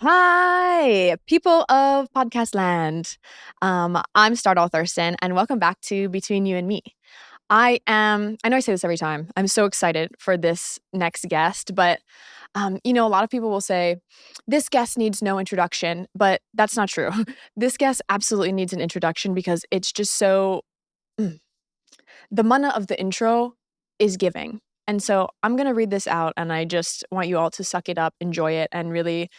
Hi, people of podcast land. I'm Stardall Thurston, and welcome back to Between You and Me. I know I say this every time. I'm so excited for this next guest, but a lot of people will say, this guest needs no introduction, but that's not true. This guest absolutely needs an introduction because it's just so, mm, the mana of the intro is giving. And so I'm going to read this out, and I just want you all to suck it up, enjoy it, and really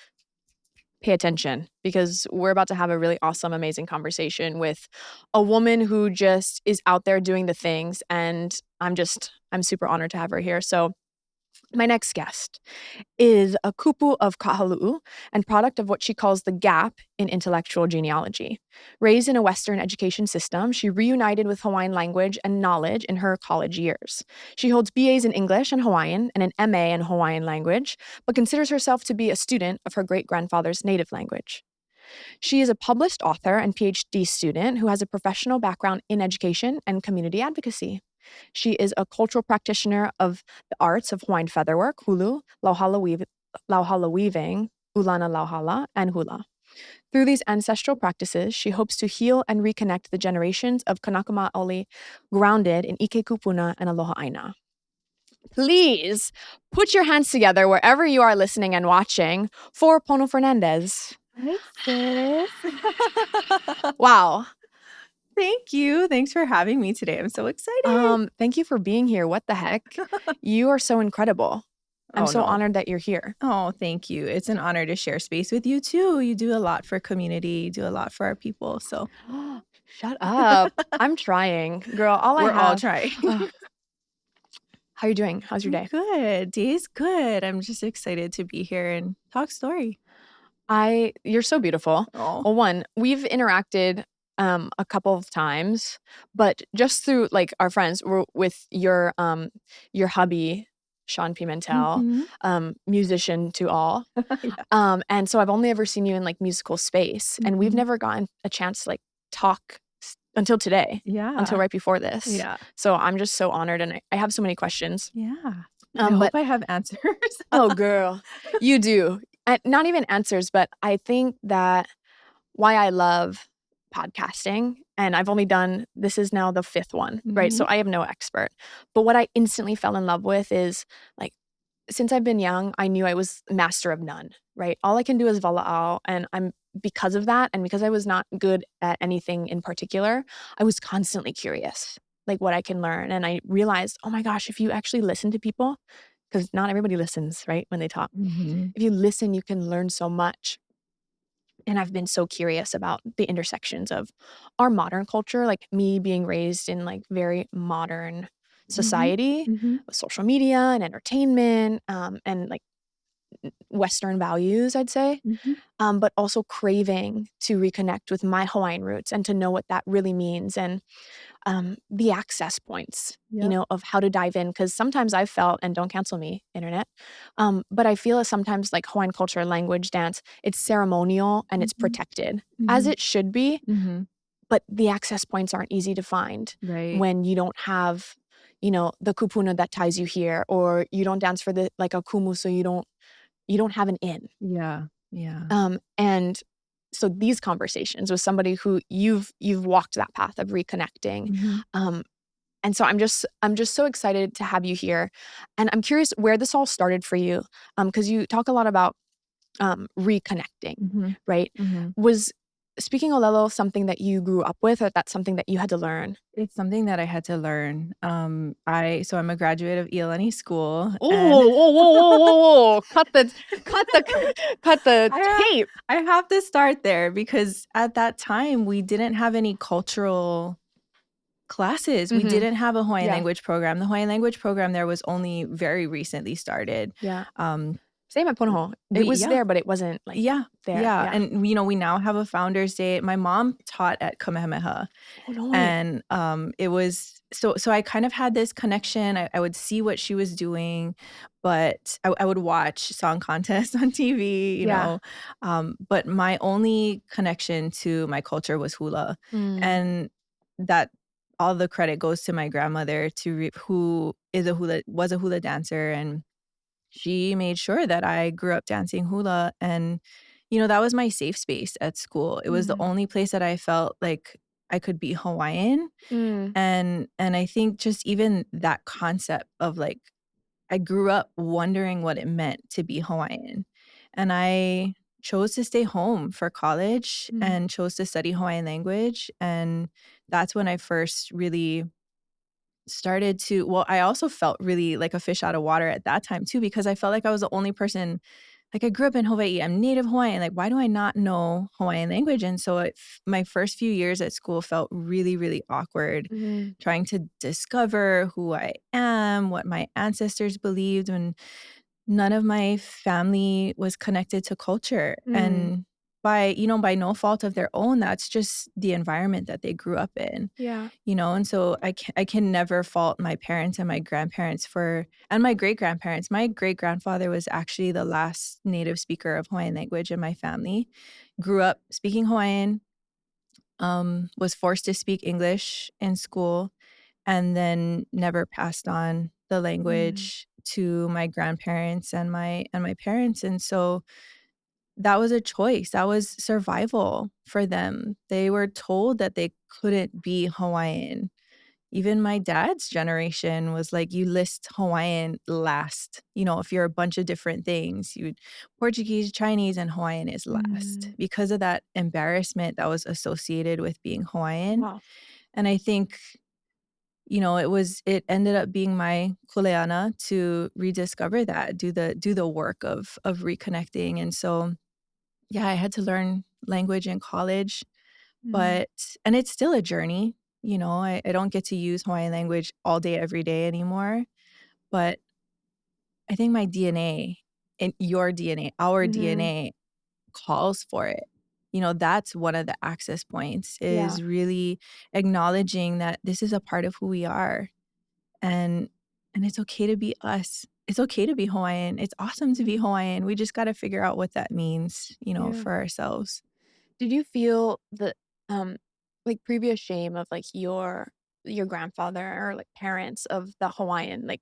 pay attention because we're about to have a really awesome, amazing conversation with a woman who just is out there doing the things. And I'm super honored to have her here. So my next guest is a kupu of Kahalu'u and product of what she calls the gap in intellectual genealogy. Raised in a Western education system, she reunited with Hawaiian language and knowledge in her college years. She holds BAs in English and Hawaiian and an MA in Hawaiian language, but considers herself to be a student of her great-grandfather's native language. She is a published author and PhD student who has a professional background in education and community advocacy. She is a cultural practitioner of the arts of Hawaiian featherwork, hulu, lauhala weaving, ulana lauhala, and hula. Through these ancestral practices, she hopes to heal and reconnect the generations of Kanaka Maoli grounded in Ike Kupuna and Aloha Aina. Please put your hands together wherever you are listening and watching for Pono Fernandez. Hi, sis. Wow. Thank you. Thanks for having me today. I'm so excited. Thank you for being here. What the heck? You are so incredible. I'm so no. honored that you're here. Oh, thank you. It's an honor to share space with you too. You do a lot for community, you do a lot for our people. So Shut up. I'm trying. Girl, we're all trying. How are you doing? How's your day? Good. Day's good. I'm just excited to be here and talk story. You're so beautiful. Oh. Well, one, we've interacted a couple of times, but just through like our friends with your hubby, Sean Pimentel, musician to all. Yeah. And so I've only ever seen you in like musical space, and we've never gotten a chance to like talk until today. Yeah. Until right before this. Yeah. So I'm just so honored, and I have so many questions. Yeah. I hope I have answers. Oh, girl, you do. Not even answers, but I think that why I love podcasting, and I've only done, this is now the 5th one, right? So I am no expert. But what I instantly fell in love with is like, since I've been young, I knew I was master of none, right? All I can do is vala'au, and because of that, and because I was not good at anything in particular, I was constantly curious, like what I can learn. And I realized, oh my gosh, if you actually listen to people, because not everybody listens, right, when they talk. If you listen, you can learn so much. And I've been so curious about the intersections of our modern culture, like me being raised in like very modern society with social media and entertainment, and like Western values, I'd say, but also craving to reconnect with my Hawaiian roots and to know what that really means, and the access points, of how to dive in. Because sometimes I've felt, and don't cancel me, internet, but I feel sometimes like Hawaiian culture, language, dance, it's ceremonial and it's protected, as it should be, but the access points aren't easy to find when you don't have, the kupuna that ties you here, or you don't dance for the like a kumu, so you don't have an in. Yeah. Yeah. And so these conversations with somebody who you've walked that path of reconnecting. And so I'm just so excited to have you here. And I'm curious where this all started for you. Because you talk a lot about reconnecting, right? Was speaking Olelo something that you grew up with, or that's something that you had to learn? It's something that I had to learn. I'm a graduate of Iolani School. Whoa. Cut the tape. I have to start there because at that time we didn't have any cultural classes. We didn't have a Hawaiian language program. The Hawaiian language program there was only very recently started. Yeah. Same at Pono. It was there, but it wasn't like there. Yeah. And we now have a Founders Day. My mom taught at Kamehameha. Oh, no way. And it was so I kind of had this connection. I would see what she was doing, but I would watch song contests on TV, you know. But my only connection to my culture was hula. And that all the credit goes to my grandmother, who was a hula dancer, and she made sure that I grew up dancing hula. And that was my safe space at school. It was the only place that I felt like I could be Hawaiian. Mm. And I think just even that concept of like, I grew up wondering what it meant to be Hawaiian. And I chose to stay home for college Mm. and chose to study Hawaiian language. And that's when I first really started to, well, I also felt really like a fish out of water at that time too, because I felt like I was the only person. Like, I grew up in Hawaii, I'm native Hawaiian, like, why do I not know Hawaiian language? And so my first few years at school felt really, really awkward, Mhm. trying to discover who I am, what my ancestors believed, when none of my family was connected to culture. Mm. And by no fault of their own, that's just the environment that they grew up in. Yeah. And so I can never fault my parents and my grandparents and my great-grandparents. My great-grandfather was actually the last native speaker of Hawaiian language in my family. Grew up speaking Hawaiian, was forced to speak English in school, and then never passed on the Mm. language to my grandparents and my parents. And so that was a choice. That was survival for them. They were told that they couldn't be Hawaiian. Even my dad's generation was like, you list Hawaiian last. If you're a bunch of different things, you Portuguese, Chinese, and Hawaiian is last Mm. because of that embarrassment that was associated with being Hawaiian. Wow. And I think, it ended up being my kuleana to rediscover that, do the work of reconnecting. And so, yeah, I had to learn language in college, Mm. but and it's still a journey. I don't get to use Hawaiian language all day, every day anymore. But I think my DNA and your DNA, our Mhm. DNA calls for it. That's one of the access points, Yeah. is really acknowledging that this is a part of who we are. And and it's okay to be us. It's okay to be Hawaiian. It's awesome to be Mhm. Hawaiian. We just got to figure out what that means, Yeah. for ourselves. Did you feel the, um, like, previous shame of, like, your grandfather or, like, parents of the Hawaiian, like,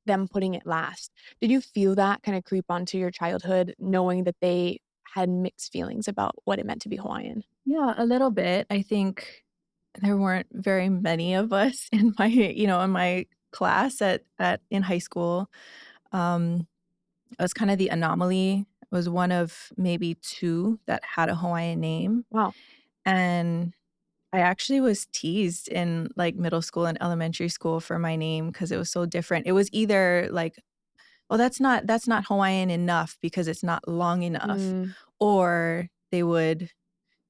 them putting it last? Did you feel that kinda creep onto your childhood knowing that they had mixed feelings about what it meant to be Hawaiian? Yeah, a little bit. I think there weren't very many of us in my class in high school. I was kind of the anomaly. I was one of maybe 2 that had a Hawaiian name, Wow. and I actually was teased in, like, middle school and elementary school for my name because it was so different. It was either like, "Oh, that's not Hawaiian enough because it's not long enough," Mm. or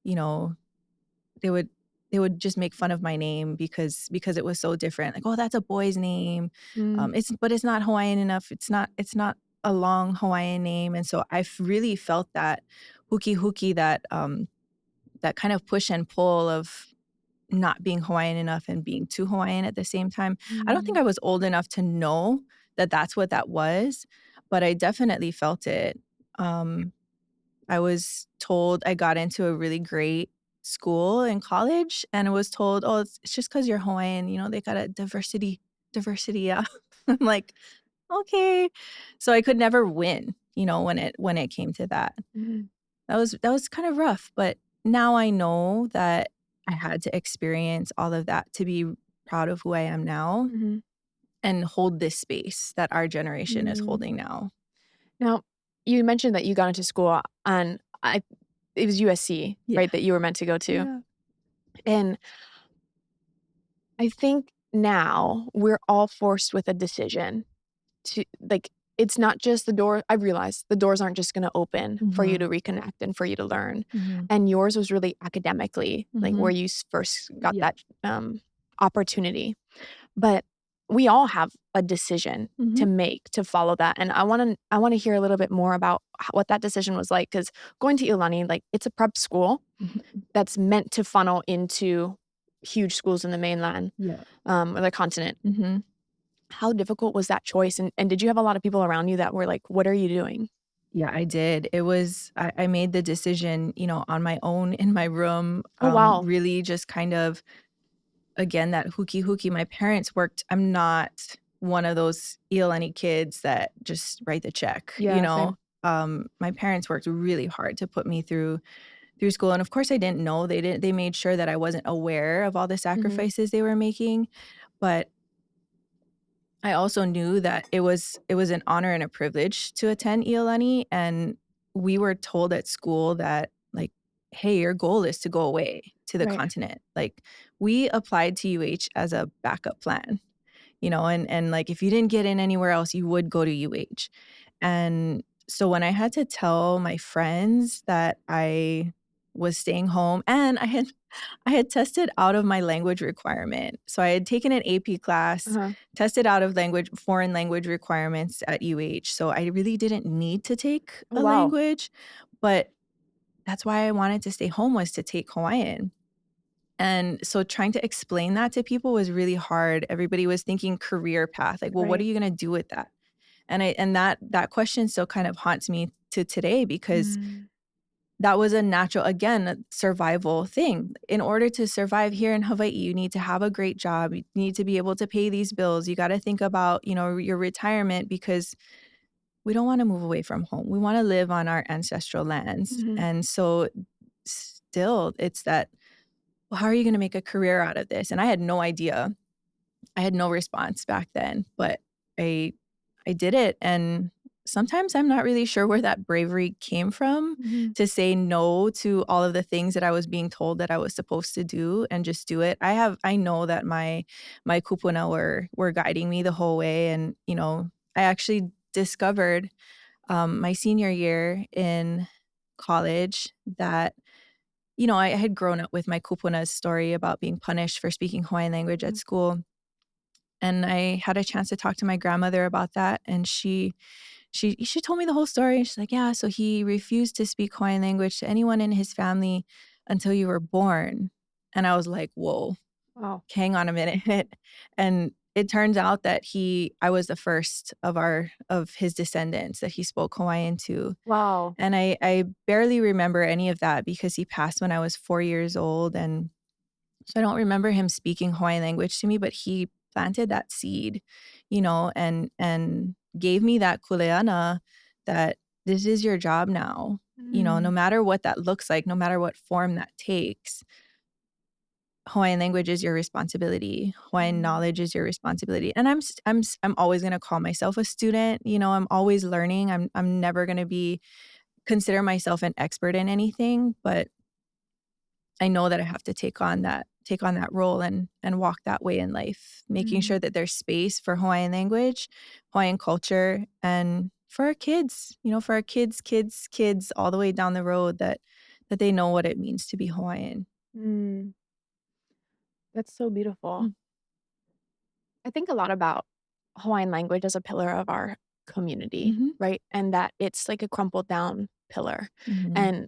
you know they would they would just make fun of my name because it was so different. Like, "Oh, that's a boy's name. Mm. It's not Hawaiian enough. It's not a long Hawaiian name." And so I've really felt that huki, that kind of push and pull of not being Hawaiian enough and being too Hawaiian at the same time. I don't think Mm. I was old enough to know that that's what that was, but I definitely felt it. Um, I was told I got into a really great school in college, and I was told, "Oh, it's just because 'cause you're Hawaiian, they got a diversity, yeah." I'm like, "Okay." So I could never win, when it came to that. Mhm. That was kind of rough, but now I know that I had to experience all of that to be proud of who I am now Mhm. and hold this space that our generation is Mm. holding now. Now, you mentioned that you got into school and it was USC, Yeah. right, that you were meant to go to? Yeah. And I think now we're all forced with a decision to like, it's not just the door. I realize the doors aren't just gonna open for you to Mhm. reconnect and for you to learn, Mhm. and yours was really academically, like, where Mhm. you first got Yeah. that, opportunity, but we all have a decision to Mhm. make to follow that, and I wanna hear a little bit more about what that decision was like, because going to Ilani, like, it's a prep school Mhm. that's meant to funnel into huge schools in the mainland, Yeah. or the continent. Mhm. How difficult was that choice, and did you have a lot of people around you that were like, "What are you doing?" Yeah, I did. I made the decision, on my own in my room, Oh, wow. really just kind of, again, that hooky. My parents worked. I'm not one of those ELNE kids that just write the check, Yeah, same. my parents worked really hard to put me through school, and of course I didn't know. They made sure that I wasn't aware of all the Mhm. sacrifices they were making, but I also knew that it was an honor and a privilege to attend Iolani, and we were told at school that, like, "Hey, your goal is to go away to the Right. continent." Like, we applied to UH as a backup plan, and, like, if you didn't get in anywhere else, you would go to UH. And so when I had to tell my friends that I was staying home and I had tested out of my language requirement. So I had taken an AP class, Uh-huh. tested out of foreign language requirements at UH. So I really didn't need to take Oh, a wow. language, but that's why I wanted to stay home, was to take Hawaiian. And so trying to explain that to people was really hard. Everybody was thinking career path, like, well, what are Right. you going to do with that? And that question still kind of haunts me to today, because Mm. that was a natural, again, a survival thing. In order to survive here in Hawaii, you need to have a great job. You need to be able to pay these bills. You got to think about, your retirement, because we don't want to move away from home. We want to live on our ancestral lands. Mhm. And so still, it's that, well, how are you going to make a career out of this? And I had no idea. I had no response back then, but I I did it, and sometimes I'm not really sure where that bravery came from, Mhm. to say no to all of the things that I was being told that I was supposed to do and just do it. I know that my kupuna were guiding me the whole way, and, I actually discovered, my senior year in college, that, I had grown up with my kupuna's story about being punished for speaking Hawaiian language at Mhm. school. And I had a chance to talk to my grandmother about that, and she told me the whole story. She's like, "Yeah, so he refused to speak Hawaiian language to anyone in his family until you were born." And I was like, "Whoa, Wow. hang on a minute." And it turns out that I was the first of his descendants that he spoke Hawaiian to. Wow. And I barely remember any of that, because he passed when I was 4 years old, and so I don't remember him speaking Hawaiian language to me, but he planted that seed, and gave me that kuleana, that this is your job now. No Mm. matter what that looks like, no matter what form that takes, Hawaiian language is your responsibility. Hawaiian Mm. knowledge is your responsibility. And I'm always going to call myself a student. I'm always learning. I'm never going to be consider myself an expert in anything, but I know that I have to take on that role, and walk that way in life, making sure Mm. that there's space for Hawaiian language, Hawaiian culture, and for our kids, for our kids, all the way down the road, that they know what it means to be Hawaiian. Mm. That's so beautiful. Mm. I think a lot about Hawaiian language as a pillar of our community, Mhm. right? And that it's like a crumpled down pillar. Mhm. And,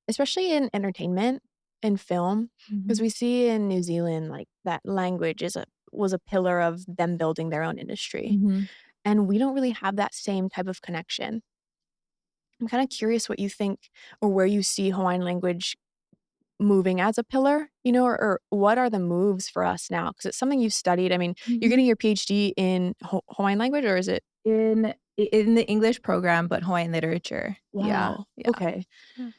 especially in entertainment and film, because Mhm. we see in New Zealand, like, that language was a pillar of them building their own industry, Mhm. and we don't really have that same type of connection. I'm kinda curious what you think or where you see Hawaiian language moving as a pillar, or what are the moves for us now? Because it's something you've studied. I mean, you're Mhm. getting your PhD in Hawaiian language, or is it In the English program, but Hawaiian literature. Yeah, wow, yeah. okay. Yeah.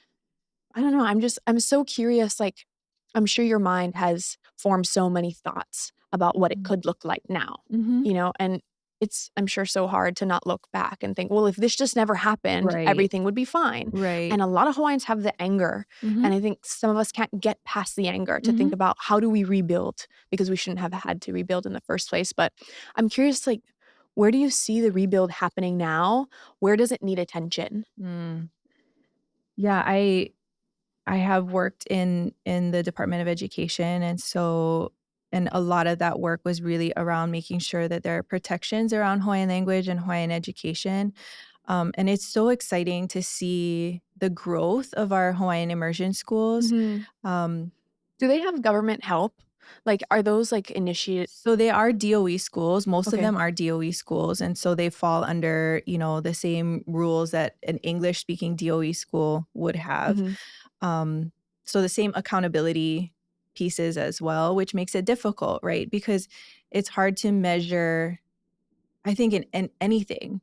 I don't know, I'm so curious, like, I'm sure your mind has formed so many thoughts about what it Mm. could look like now, Mhm. and it's, I'm sure, so hard to not look back and think, "Well, if this just never happened, Right, everything would be fine." right. And a lot of Hawaiians have the anger, Mhm. and I think some of us can't get past the anger to think Mhm. about how do we rebuild, because we shouldn't have had to rebuild in the first place, but I'm curious, like, where do you see the rebuild happening now? Where does it need attention? Mm. Yeah, I have worked in the Department of Education, and a lot of that work was really around making sure that there are protections around Hawaiian language and Hawaiian education. And it's so exciting to see the growth of our Hawaiian immersion schools. Mhm. Um, Do they have government help? Like, are those, like, initiate so they are DOE schools. Most of okay. them are DOE schools, and so they fall under, the same rules that an English speaking DOE school would have. Mhm. Um, so the same accountability pieces as well, which makes it difficult, right? Because it's hard to measure, I think, in anything.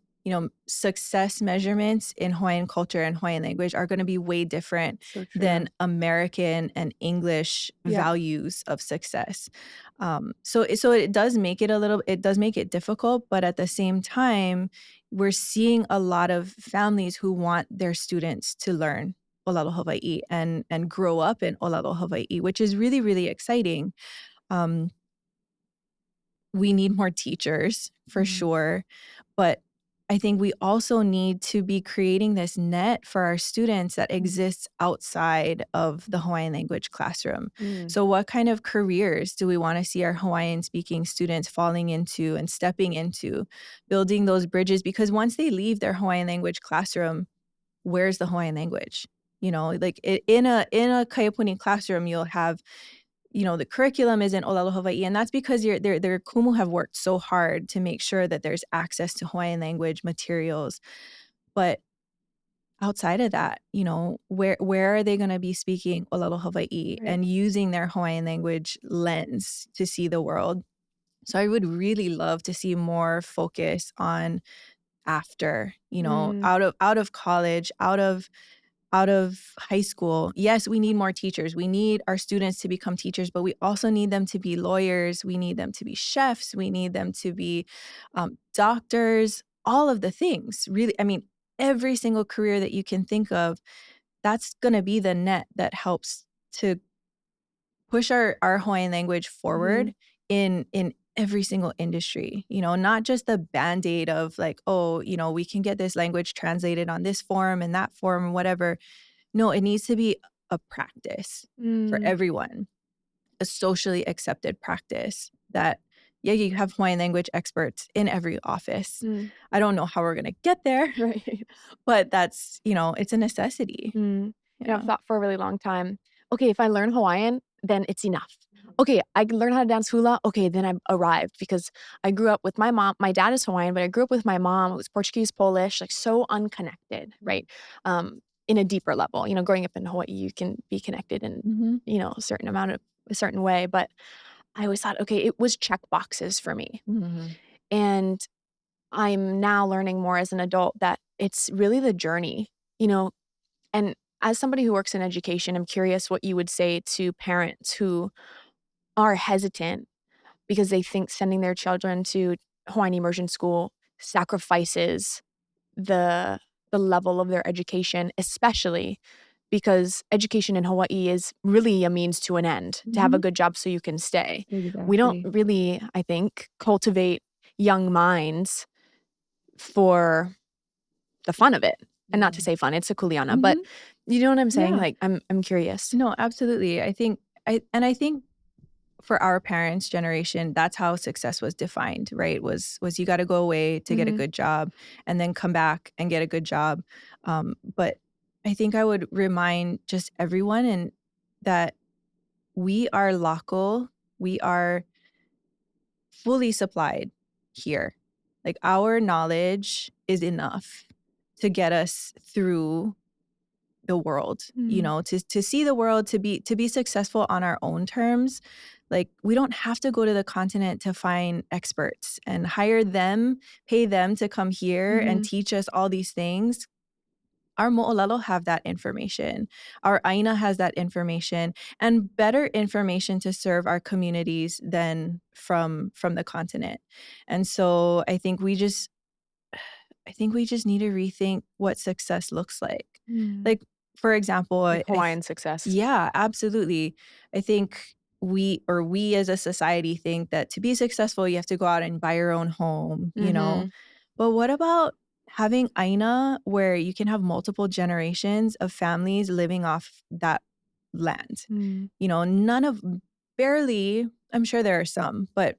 success measurements in Hawaiian culture and Hawaiian language are going to be way different So than true. American and English Yeah. values of success. So it does make it difficult, but at the same time, we're seeing a lot of families who want their students to learn Olelo Hawaii and grow up in Olelo Hawaii, which is really, really exciting. Um, we need more teachers for Mhm. sure, but I think we also need to be creating this net for our students that Mhm. exists outside of the Hawaiian language classroom. Mm. So what kind of careers do we want to see our Hawaiian speaking students falling into and stepping into, building those bridges? Because once they leave their Hawaiian language classroom, where's the Hawaiian language? Like in a Kaiapuni classroom, you'll have the curriculum is in Olelo Hawaii, and that's because their kumu have worked so hard to make sure that there's access to Hawaiian language materials. But outside of that, where are they going to be speaking Olelo Hawaii Right. and using their Hawaiian language lens to see the world? So I would really love to see more focus on after, Mm. out of college, out of high school. Yes, we need more teachers. We need our students to become teachers, but we also need them to be lawyers. We need them to be chefs. We need them to be doctors, all of the things. Really, I mean, every single career that you can think of, that's going to be the net that helps to push our Hawaiian language Mhm. forward in every single industry, not just the band-aid of like, oh, we can get this language translated on this form and that form, whatever. No, it needs to be a practice for Mm. everyone, a socially accepted practice that, yeah, you have Hawaiian language experts in every office. Mm. I don't know how we're gonna get there, Right. but that's, it's a necessity. Mm. I've Yeah. thought for a really long time, "Okay, if I learn Hawaiian, then it's enough. Okay, I can learn how to dance hula, okay, then I've arrived," because I grew up with my dad is Hawaiian, but I grew up with my mom who was Portuguese, Polish, like, so unconnected, right? In a deeper level, growing up in Hawaii, you can be connected in, Mhm. a certain way, but I always thought, okay, it was check boxes for me, Mhm. and I'm now learning more as an adult that it's really the journey, you know, and as somebody who works in education, I'm curious what you would say to parents who are hesitant because they think sending their children to Hawaiian immersion school sacrifices the the level of their education, especially because education in Hawaii is really a means to an end, to have a Mhm. good job so you can stay. We don't Exactly. really, I think, cultivate young minds for the fun of it, and not to Yeah. say fun, it's a kuleana, but Mhm. you know what I'm saying? Yeah. Like, I'm curious. No, absolutely. I think for our parents' generation, that's how success was defined, right? Was you gotta go away to get a Mhm, good job and then come back and get a good job. But I think I would remind just everyone and that we are lako, we are fully supplied here. Like our knowledge is enough to get us through the world, mm, to see the world, to be successful on our own terms. Like we don't have to go to the continent to find experts and hire them, pay them to come here and mhm, teach us all these things. Our mo'olelo have that information. Our aina has that information and better information to serve our communities than from the continent. And so I think we just need to rethink what success looks like. mm. Like, for example, Like Hawaiian success. yeah, absolutely. I think we as a society think that to be successful, you have to go out and buy your own home. Mhm, But what about having aina where you can have multiple generations of families living off that land? mm, None of barely, I'm sure there are some, but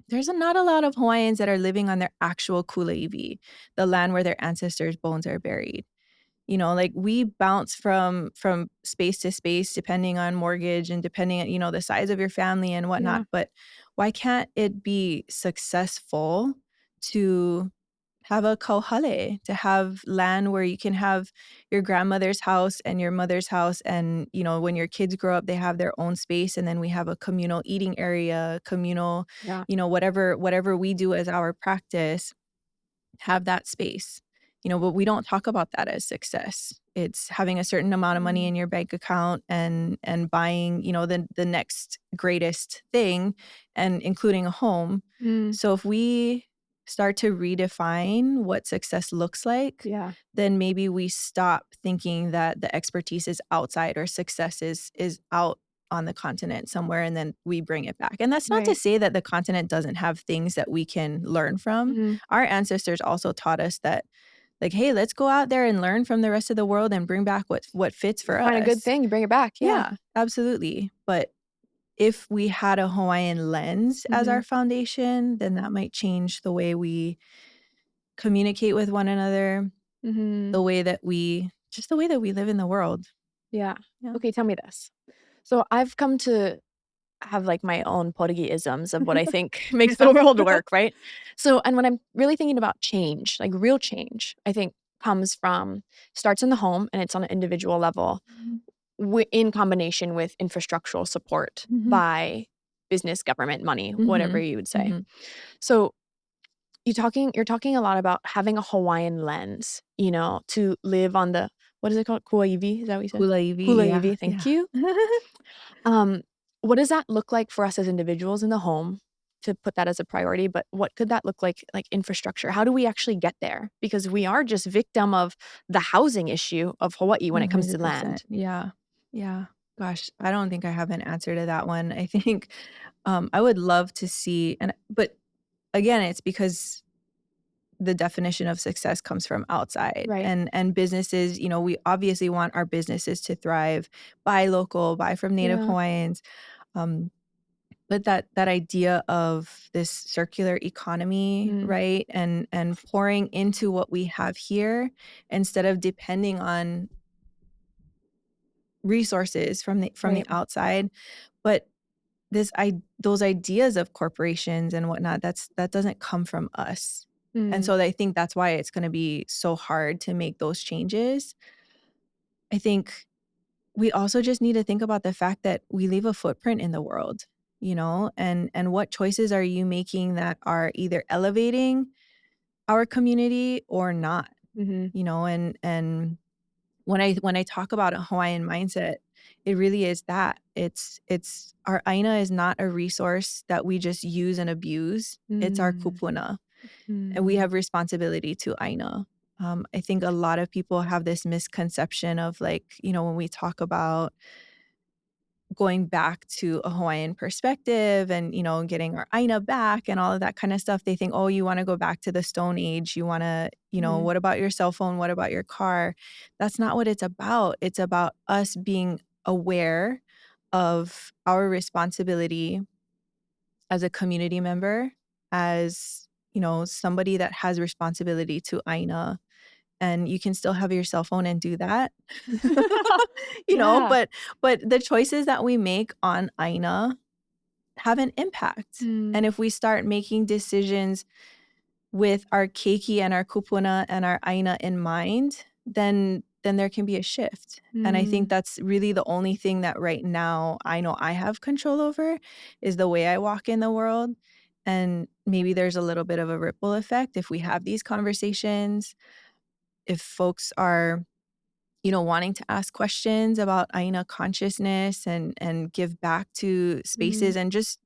there's not a lot of Hawaiians that are living on their actual kuleiwi, the land where their ancestors' bones are buried. Like we bounce from space to space depending on mortgage and depending on, the size of your family and yeah, whatnot. But why can't it be successful to have a kauhale, to have land where you can have your grandmother's house and your mother's house and, when your kids grow up, they have their own space and then we have a communal eating area, communal, yeah, whatever we do as our practice have that space, but we don't talk about that as success. It's having a certain amount of money in your bank account and buying, the next greatest thing, and including a home. Mm. So if we start to redefine what success looks like, Yeah. then maybe we stop thinking that the expertise is outside or success is out on the continent somewhere, and then we bring it back. And that's not to Right. say that the continent doesn't have things that we can learn from. Mhm. Our ancestors also taught us that, like, hey, let's go out there and learn from the rest of the world and bring back what fits for Find a good us. thing, you bring it back. Yeah. Yeah, absolutely. But if we had a Hawaiian lens as our Mhm. foundation, then that might change the way we communicate with one another, Mhm. the way that we live in the world. Yeah. Yeah. Okay, tell me this. So I've come to have, like, my own Portuguese-isms of what I think makes the Yeah. world work, right? So and when I'm really thinking about change, like real change, I think comes from starts in the home, and it's on an individual level Mhm. in combination with infrastructural support Mhm. by business, government, money, whatever Mhm. you would say. Mhm. So you're talking a lot about having a Hawaiian lens, to live on the what is it called? Kuaiwi, is that what you said? Kula-iwi, yeah, Kuaiwi, thank yeah. you. Um, what does that look like for us as individuals in the home to put that as a priority? But what could that look like infrastructure? How do we actually get there? Because we are just victim of the housing issue of Hawaii when it comes to 100%. land. Yeah. Yeah. Gosh, I don't think I have an answer to that one. I think, I would love to see, but again, it's because the definition of success comes from outside, Right. and businesses, we obviously want our businesses to thrive, buy local, buy from Native Yeah. Hawaiians. Um, but that idea of this circular economy, Mm, right? And pouring into what we have here instead of depending on resources from the right. outside. But those ideas of corporations and whatnot, that doesn't come from us. And Mm, so I think that's why it's gonna be so hard to make those changes. I think we also just need to think about the fact that we leave a footprint in the world, and what choices are you making that are either elevating our community or not, mhm, and when I talk about a Hawaiian mindset, it really is that. It's our aina is not a resource that we just use and abuse. It's our mm, kupuna, and we mm, have responsibility to aina. I think a lot of people have this misconception of, like, when we talk about going back to a Hawaiian perspective and, getting our aina back and all of that kind of stuff, they think, oh, you want to go back to the Stone Age. You want to, mm, what about your cell phone? What about your car? That's not what it's about. It's about us being aware of our responsibility as a community member, as, somebody that has responsibility to aina. And you can still have your cell phone and do that. Yeah. But the choices that we make on aina have an impact. Mm, And if we start making decisions with our keiki and our kupuna and our aina in mind, then there can be a shift. And I think mm, that's really the only thing that right now I know I have control over is the way I walk in the world. And maybe there's a little bit of a ripple effect if we have these conversations, if folks are, wanting to ask questions about Aina consciousness and give back to mm, spaces and just,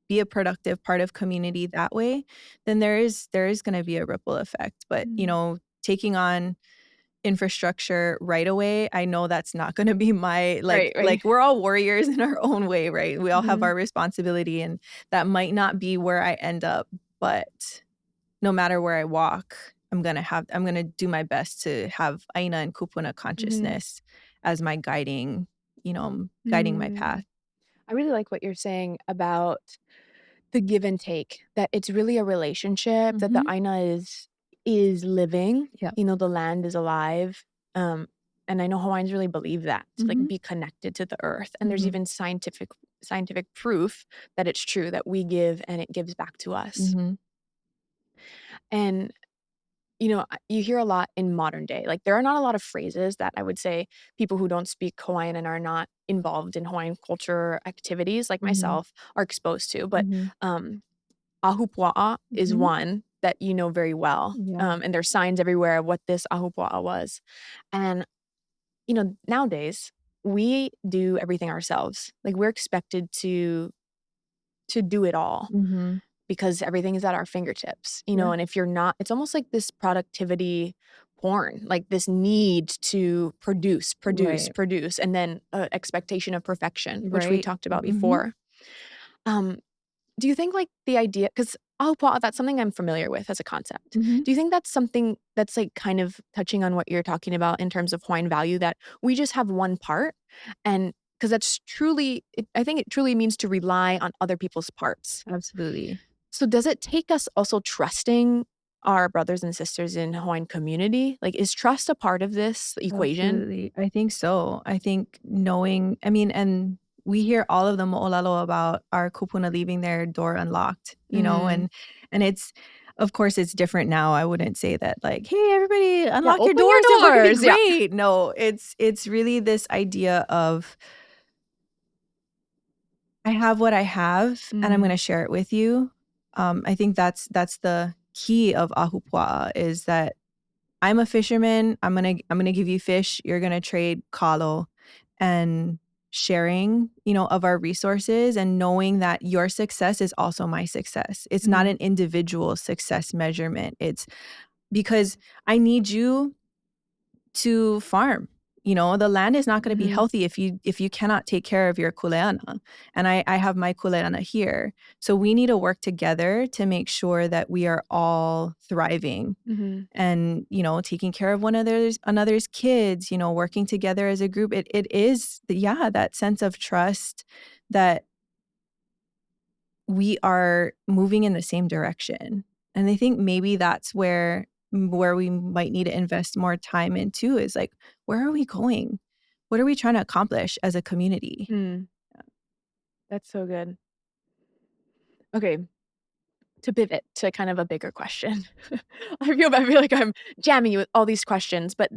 be a productive part of community that way, then there is going to be a ripple effect. But, mm. taking on infrastructure right away, I know that's not going to be my, Right, right. like we're all warriors in our own way, right? We all have Mhm, our responsibility, and that might not be where I end up, but no matter where I walk, I'm gonna do my best to have Aina and Kupuna mhm, consciousness as my guiding my mm. path. I really like what you're saying about the give and take, that it's really a relationship, that the Mhm. aina is living, Yeah. the land is alive, um, and I know Hawaiians really believe that, to, like, Mhm. be connected to the earth, and there's Mhm. even scientific proof that it's true, that we give and it gives back to us. Mhm. And, you hear a lot in modern day, like, there are not a lot of phrases that I would say people who don't speak Hawaiian and are not involved in Hawaiian culture activities like Mhm. myself are exposed to, but, Mhm. ahupua'a is Mhm. one. that you know very well. Yeah. And there's signs everywhere of what this ahupua'a was. And, nowadays, we do everything ourselves. Like, we're expected to do it all Mhm. because everything is at our fingertips, Yeah. and if you're not, it's almost like this productivity porn, like this need to produce, produce, Right. produce, and then expectation of perfection, which we Right. talked about Mhm. before. Um, do you think like the idea, because that's something I'm familiar with as a concept. Mhm. Do you think that's something that's like kind of touching on what you're talking about in terms of Hawaiian value, that we just have one part, and because that's truly, I think it truly means to rely on other people's parts. Absolutely. So does it take us also trusting our brothers and sisters in Hawaiian community? Like, is trust a part of this equation? Absolutely. I think so. I think knowing, I mean, and we hear all of the mo'olelo about our kupuna leaving their door unlocked, Mm. and it's, of course, it's different now. I wouldn't say that like, hey, everybody, Yeah, unlock your open your doors and we're gonna be doors. Yeah. great. No, it's really this idea of I have what I have and I'm Mm. gonna share it with you. I think that's the key of ahupua'a is that I'm a fisherman. I'm gonna give you fish. You're gonna trade kalo, and sharing, of our resources and knowing that your success is also my success. It's not Mhm. an individual success measurement. It's because I need you to farm. The land is not going to be Mhm. healthy if you cannot take care of your kuleana. And I have my kuleana here. So we need to work together to make sure that we are all thriving Mhm. and taking care of one another's kids, working together as a group. It is, yeah, that sense of trust that we are moving in the same direction. And I think maybe that's where we might need to invest more time into is like, where are we going? What are we trying to accomplish as a community? Mm. That's so good. Okay, to pivot to kind of a bigger question. I feel like I'm jamming you with all these questions, but,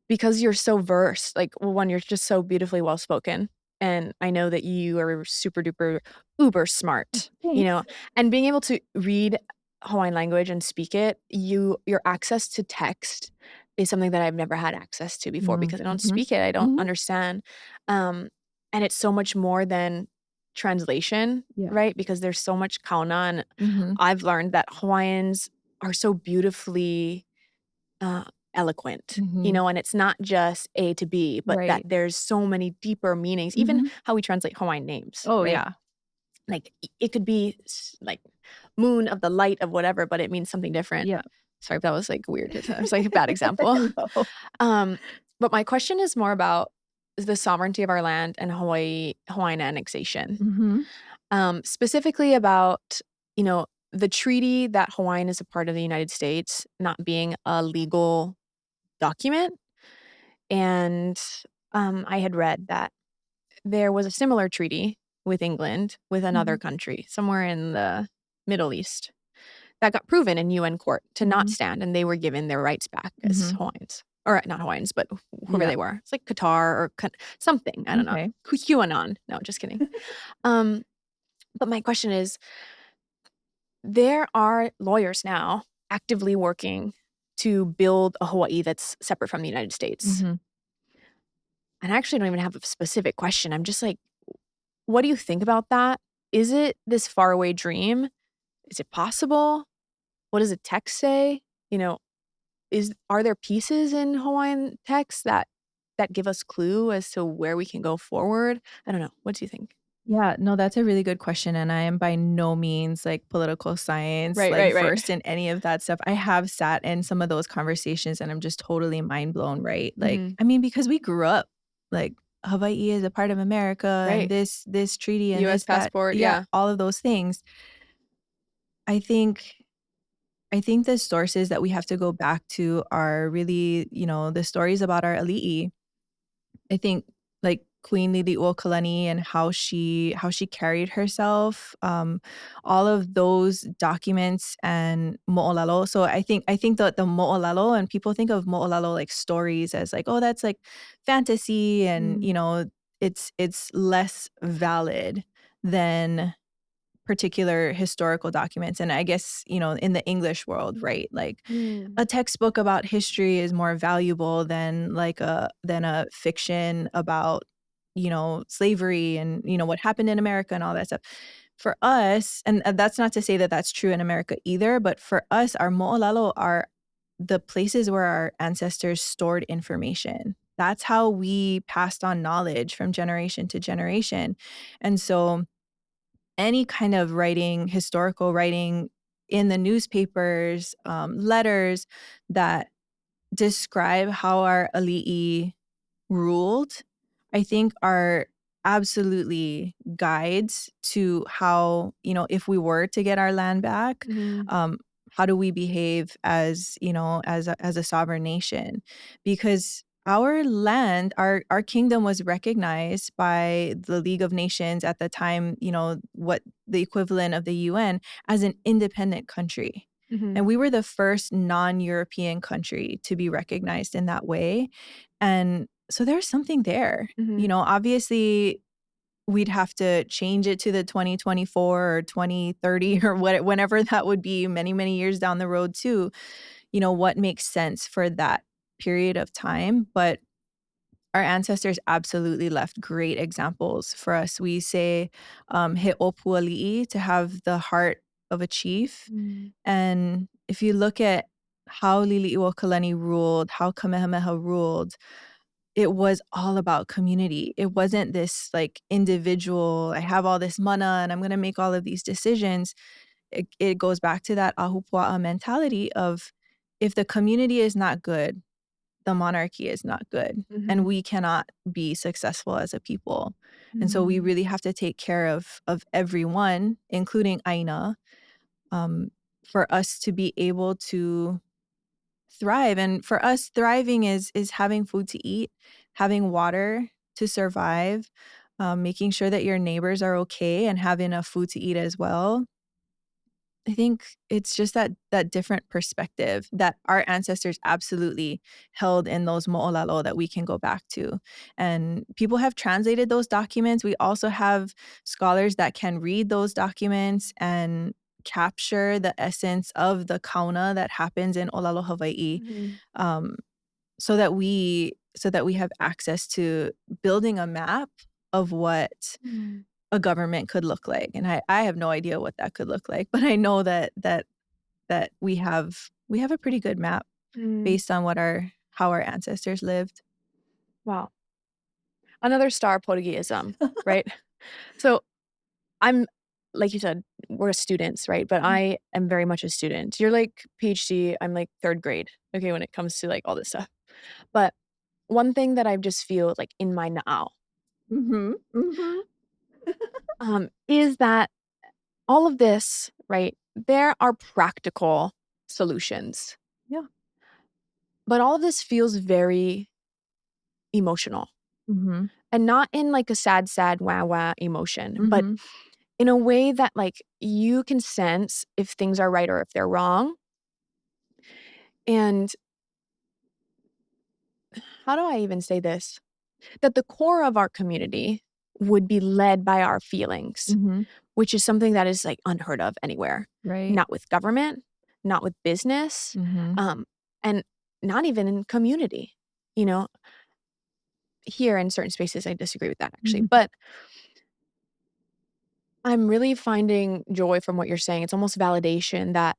because you're so versed, like, well, one, you're just so beautifully well spoken, and I know that you are super duper uber smart, Thanks. and being able to read Hawaiian language and speak it, your access to text is something that I've never had access to before Mm, because I don't mhm, speak it, I don't mhm. understand, um, and it's so much more than translation, Yeah. right? Because there's so much kauna, and Mhm, I've learned that Hawaiians are so beautifully uh, eloquent, mhm. and it's not just A to B, but that Right. there's so many deeper meanings, even Mhm. how we translate Hawaiian names, Oh, right? yeah. Like, it could be like moon of the light of whatever, but it means something different. Yeah. Sorry if that was like weird. It was like a bad example. No. Um, but my question is more about the sovereignty of our land and Hawaiian annexation. Mhm, Specifically about, the treaty that Hawaiian is a part of the United States not being a legal document. And, I had read that there was a similar treaty with England with another mhm, country somewhere in the Middle East that got proven in UN court to not mhm, stand, and they were given their rights back as mhm. Hawaiians. Or not Hawaiians, but whoever Yeah. they were. It's like Qatar or something, I don't know. Okay. QAnon. No, just kidding. Um, but my question is, there are lawyers now actively working to build a Hawaii that's separate from the United States. Mhm. And I actually don't even have a specific question. I'm just like, what do you think about that? Is it this faraway dream? Is it possible? What does the text say? You know, are there pieces in Hawaiian text that give us clue as to where we can go forward? I don't know. What do you think? Yeah, no, that's a really good question, and I am by no means, like, political science, Right, like, right, right. versed in any of that stuff. I have sat in some of those conversations, and I'm just totally mind blown, right? Like, Mhm. I mean, because we grew up, like, Hawaii is a part of America, and Right. this treaty and US this, that, passport, yeah, yeah. all of those things. I think I think the sources that we have to go back to are really, the stories about our ali'i. I think, like, Queen Liliuokalani and how she carried herself, all of those documents and mo'olelo. So I think that the mo'olelo, and people think of mo'olelo like stories as like, "Oh, that's like fantasy," and, Mm. it's less valid than particular historical documents. And I guess, in the English world, right? Like Mm. a textbook about history is more valuable than a fiction about, slavery and, what happened in America and all that stuff. For us, and that's not to say that that's true in America either, but for us, our mo'olelo are the places where our ancestors stored information. That's how we passed on knowledge from generation to generation. And so any kind of writing, historical writing in the newspapers, letters that describe how our ali'i ruled, I think are absolutely guides to how, if we were to get our land back, Mhm. how do we behave as, as a sovereign nation? Because our land, our kingdom was recognized by the League of Nations at the time, what the equivalent of the UN, as an independent country. And Mhm. we were the first non-European country to be recognized in that way. And so there's something there. Mhm. Obviously we'd have to change it to the 2024 or 2030 or whenever that would be, many, many years down the road too. What makes sense for that period of time. But our ancestors absolutely left great examples for us. We say he opuali'i, to have the heart of a chief. Mm. And if you look at how Liliuokalani ruled, how Kamehameha ruled, it was all about community. It wasn't this like individual, I have all this mana and I'm going to make all of these decisions. It goes back to that ahupua'a mentality of, if the community is not good, the monarchy is not good. And Mhm. we cannot be successful as a people. And so we Mm. really have to take care of everyone, including Aina, um, for us to be able to thrive. And for us, thriving is having food to eat, having water to survive, making sure that your neighbors are okay and have enough food to eat as well. I think it's just that different perspective that our ancestors absolutely held in those mo'olelo that we can go back to. And people have translated those documents. We also have scholars that can read those documents and capture the essence of the kauna that happens in Olalo, Hawaii, Mhm. um, so that we have access to building a map of what Mm. a government could look like. And I have no idea what that could look like, but I know that we have a pretty good map Mm. based on how our ancestors lived. Wow. Another star polygeism, right? So I'm like you said, we're students, right? But Mm. I am very much a student. You're like PhD, I'm like 3rd grade, okay, when it comes to like all this stuff. But one thing that I just feel like in my now, Mhm, mhm. is that all of this, right? There are practical solutions, Yeah. but all of this feels very emotional, Mhm, and not in like a sad, sad, wah, wah emotion, but mhm. in a way that like you can sense if things are right or if they're wrong. And how do I even say this? That the core of our community would be led by our feelings, Mhm. which is something that is like unheard of anywhere. Right. Not with government, not with business, Mhm, um, and not even in community. You know, here in certain spaces, I disagree with that actually. mhm. But I'm really finding joy from what you're saying. It's almost validation that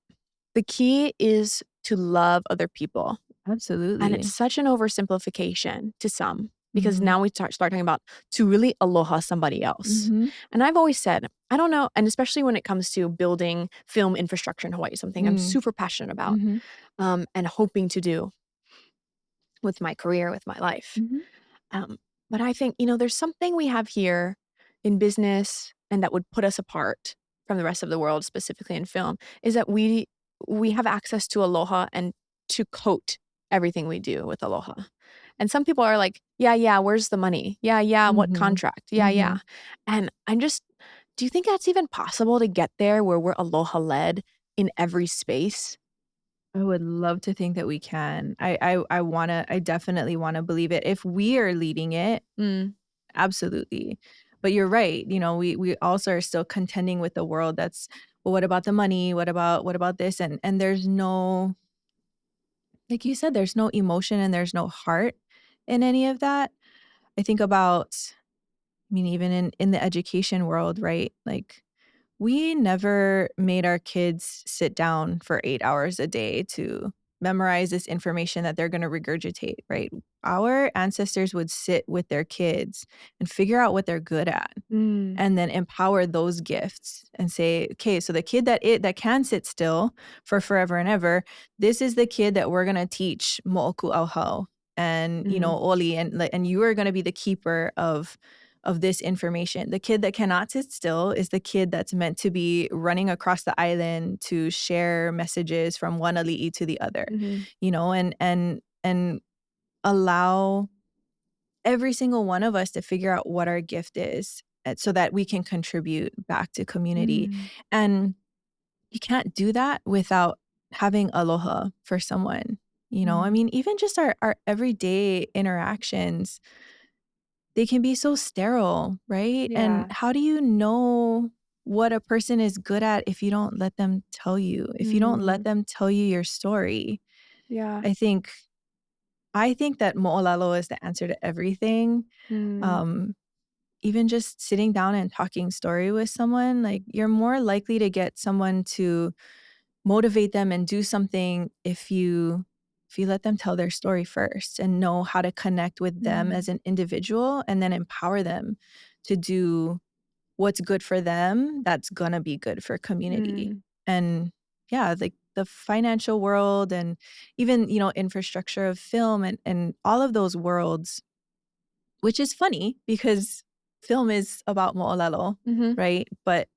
the key is to love other people. And it's Absolutely. such an oversimplification to some because Mhm, now we start talking about to really aloha somebody else. mhm, And I've always said, I don't know, and especially when it comes to building film infrastructure in Hawaii, something I'm mm, super passionate about mhm, and hoping to do with my career, with my life. mhm. Um, but I think, there's something we have here in business and that would put us apart from the rest of the world, specifically in film, is that we have access to aloha and to coat everything we do with aloha. And some people are like, yeah, yeah, where's the money? Yeah, yeah, what Mhm, contract? Yeah, yeah. mhm. And do you think that's even possible to get there where we're aloha led in every space? I would love to think that we can. I definitely wanna believe it. If we are leading it, Mm, absolutely. But you're right. We also are still contending with the world that's, well, what about the money? What about this? And there's no, like you said, there's no emotion and there's no heart in any of that. I think about, I mean, even in the education world, right? Like, we never made our kids sit down for 8 hours a day to memorize this information that they're going to regurgitate, right? Our ancestors would sit with their kids and figure out what they're good at Mm. and then empower those gifts and say, okay, so the kid that can sit still for forever and ever, this is the kid that we're going to teach mo'oku auhau and, Mm. oli, and you are going to be the keeper of this information. The kid that cannot sit still is the kid that's meant to be running across the island to share messages from one ali'i to the other, Mhm. and allow every single one of us to figure out what our gift is, so that we can contribute back to community. Mm. And you can't do that without having aloha for someone. I Mm. mean, even just our everyday interactions, they can be so sterile, right? And Yeah. how do you know what a person is good at if you don't let them tell you, if you don't let Mm. them tell you your story? Yeah. I think I think that mo'olelo is the answer to everything. Mm. Um, Even just sitting down and talking story with someone, like, you're more likely to get someone to motivate them and do something if you let them tell their story first and know how to connect with them Mm. as an individual and then empower them to do what's good for them, that's gonna be good for community. Mm. And yeah, like the financial world and even, infrastructure of film and all of those worlds, which is funny because film is about mo'olelo, Mhm. right? But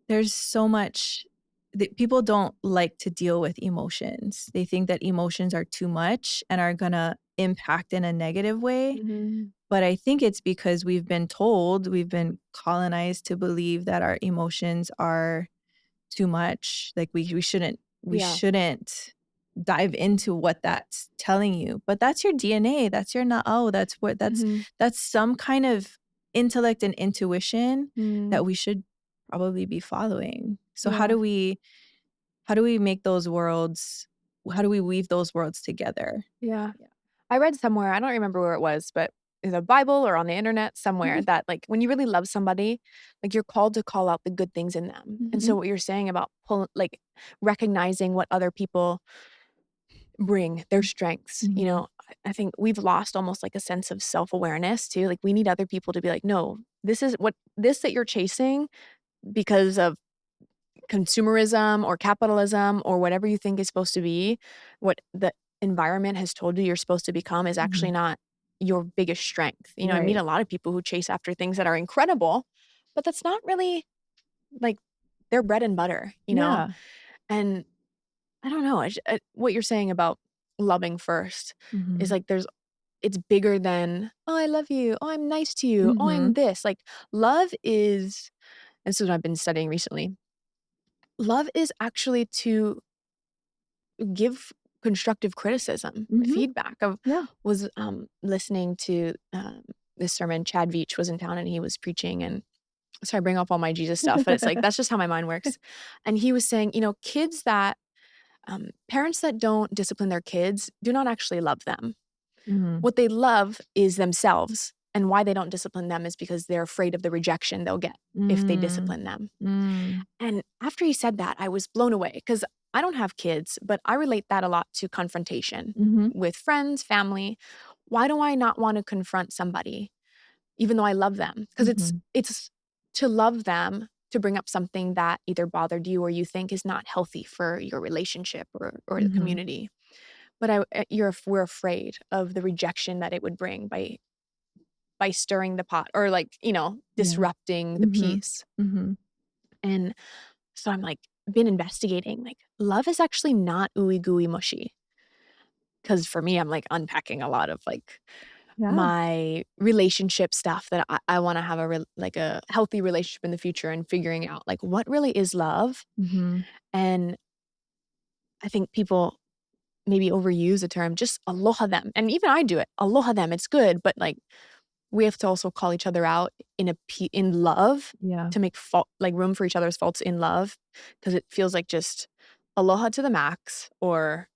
there's so much that people don't like to deal with emotions. They think that emotions are too much and are gonna impact in a negative way. Mhm. But I think it's because we've been colonized to believe that our emotions are too much. Like, we Yeah. shouldn't dive into what that's telling you. But that's your DNA, that's your na'au, Mhm. that's some kind of intellect and intuition Mm. that we should probably be following. So Yeah. how do we make those worlds how do we weave those worlds together? Yeah. Yeah. I read somewhere, I don't remember where it was, but in the Bible or on the internet somewhere Mhm, that, like, when you really love somebody, like, you're called to call out the good things in them. And mhm, so what you're saying about recognizing what other people bring, their strengths, mhm, I think we've lost almost like a sense of self-awareness too. Like, we need other people to be like, "No, this that you're chasing because of consumerism or capitalism or whatever you think is supposed to be, what the environment has told you you're supposed to become is actually mhm. not your biggest strength." I meet Right. a lot of people who chase after things that are incredible, but that's not really like their bread and butter, Yeah. And I don't know, what you're saying about loving first is Mhm, like it's bigger than, "Oh, I love you. Oh, I'm nice to you. Oh, I'm mhm, this." Like, love is this is what I've been studying recently. Love is actually to give constructive criticism, mhm. feedback. I Yeah. was, listening to, this sermon. Chad Veach was in town and he was preaching, and sorry, I bring up all my Jesus stuff, but it's like, that's just how my mind works. And he was saying, kids that parents that don't discipline their kids do not actually love them. Mhm. What they love is themselves, and why they don't discipline them is because they're afraid of the rejection they'll get if they Mm. discipline them. Mm. And after he said that, I was blown away because I don't have kids, but I relate that a lot to confrontation Mhm, with friends, family. Why do I not want to confront somebody even though I love them? Because it's mhm, it's to love them to bring up something that either bothered you or you think is not healthy for your relationship or the mhm. community. But we're afraid of the rejection that it would bring by stirring the pot or Yeah. disrupting the Mhm, peace. mhm. And so I'm like, been investigating, like, love is actually not ooey gooey mushy. Cause for me, I'm like unpacking a lot of like Yeah. my relationship stuff that I want to have a healthy relationship in the future and figuring out like what really is love. Mhm. And I think people maybe overuse the term just aloha them. And even I do it. Aloha them. It's good, but like we have to also call each other out in love Yeah. to make room for each other's faults in love, because it feels like just aloha to the max or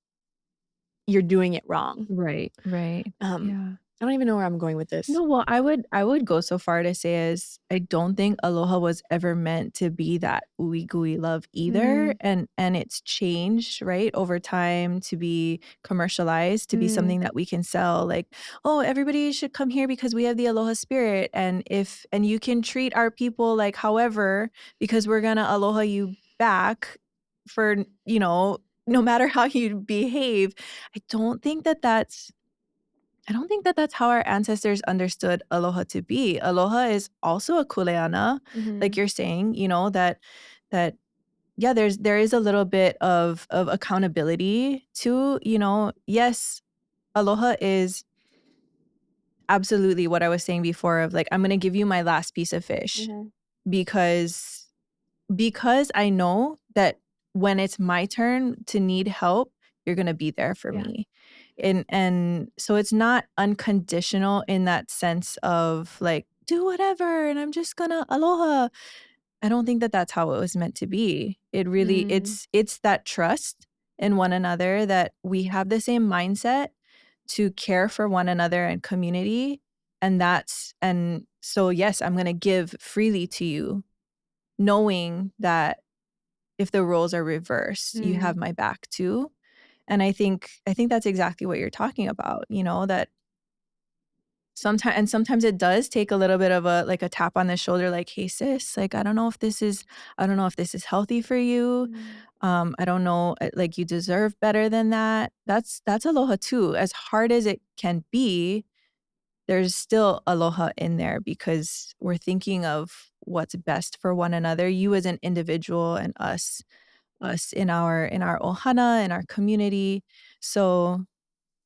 you're doing it wrong. Right, right. Um, Yeah. I don't even know where I'm going with this. No, well, I would go so far to say as I don't think aloha was ever meant to be that ooey gooey love either, Mm, and it's changed, right, over time to be commercialized, to be mm, something that we can sell, like, "Oh, everybody should come here because we have the aloha spirit, and you can treat our people like however, because we're gonna aloha you back for, no matter how you behave." I don't think that that's I don't think that that's how our ancestors understood aloha to be. Aloha is also a kuleana, like mhm, you're saying, that yeah, there is a little bit of accountability to, yes, aloha is absolutely what I was saying before of like, I'm gonna give you my last piece of fish mhm, because I know that when it's my turn to need help, you're gonna be there for yeah, me. And so it's not unconditional in that sense of like, "Do whatever, and I'm just gonna aloha." I don't think that that's how it was meant to be. It really mm, it's that trust in one another that we have the same mindset to care for one another and community, and so, yes, I'm gonna give freely to you, knowing that if the roles are reversed, you have mm, my back too. And I think that's exactly what you're talking about, that sometimes it does take a little bit of a like a tap on the shoulder like, "Hey sis, like I don't know if this is healthy for you. mm, I don't know, like you deserve better than that." That's aloha too. As hard as it can be, there's still aloha in there because we're thinking of what's best for one another, you as an individual and us in our ohana, in our community. So,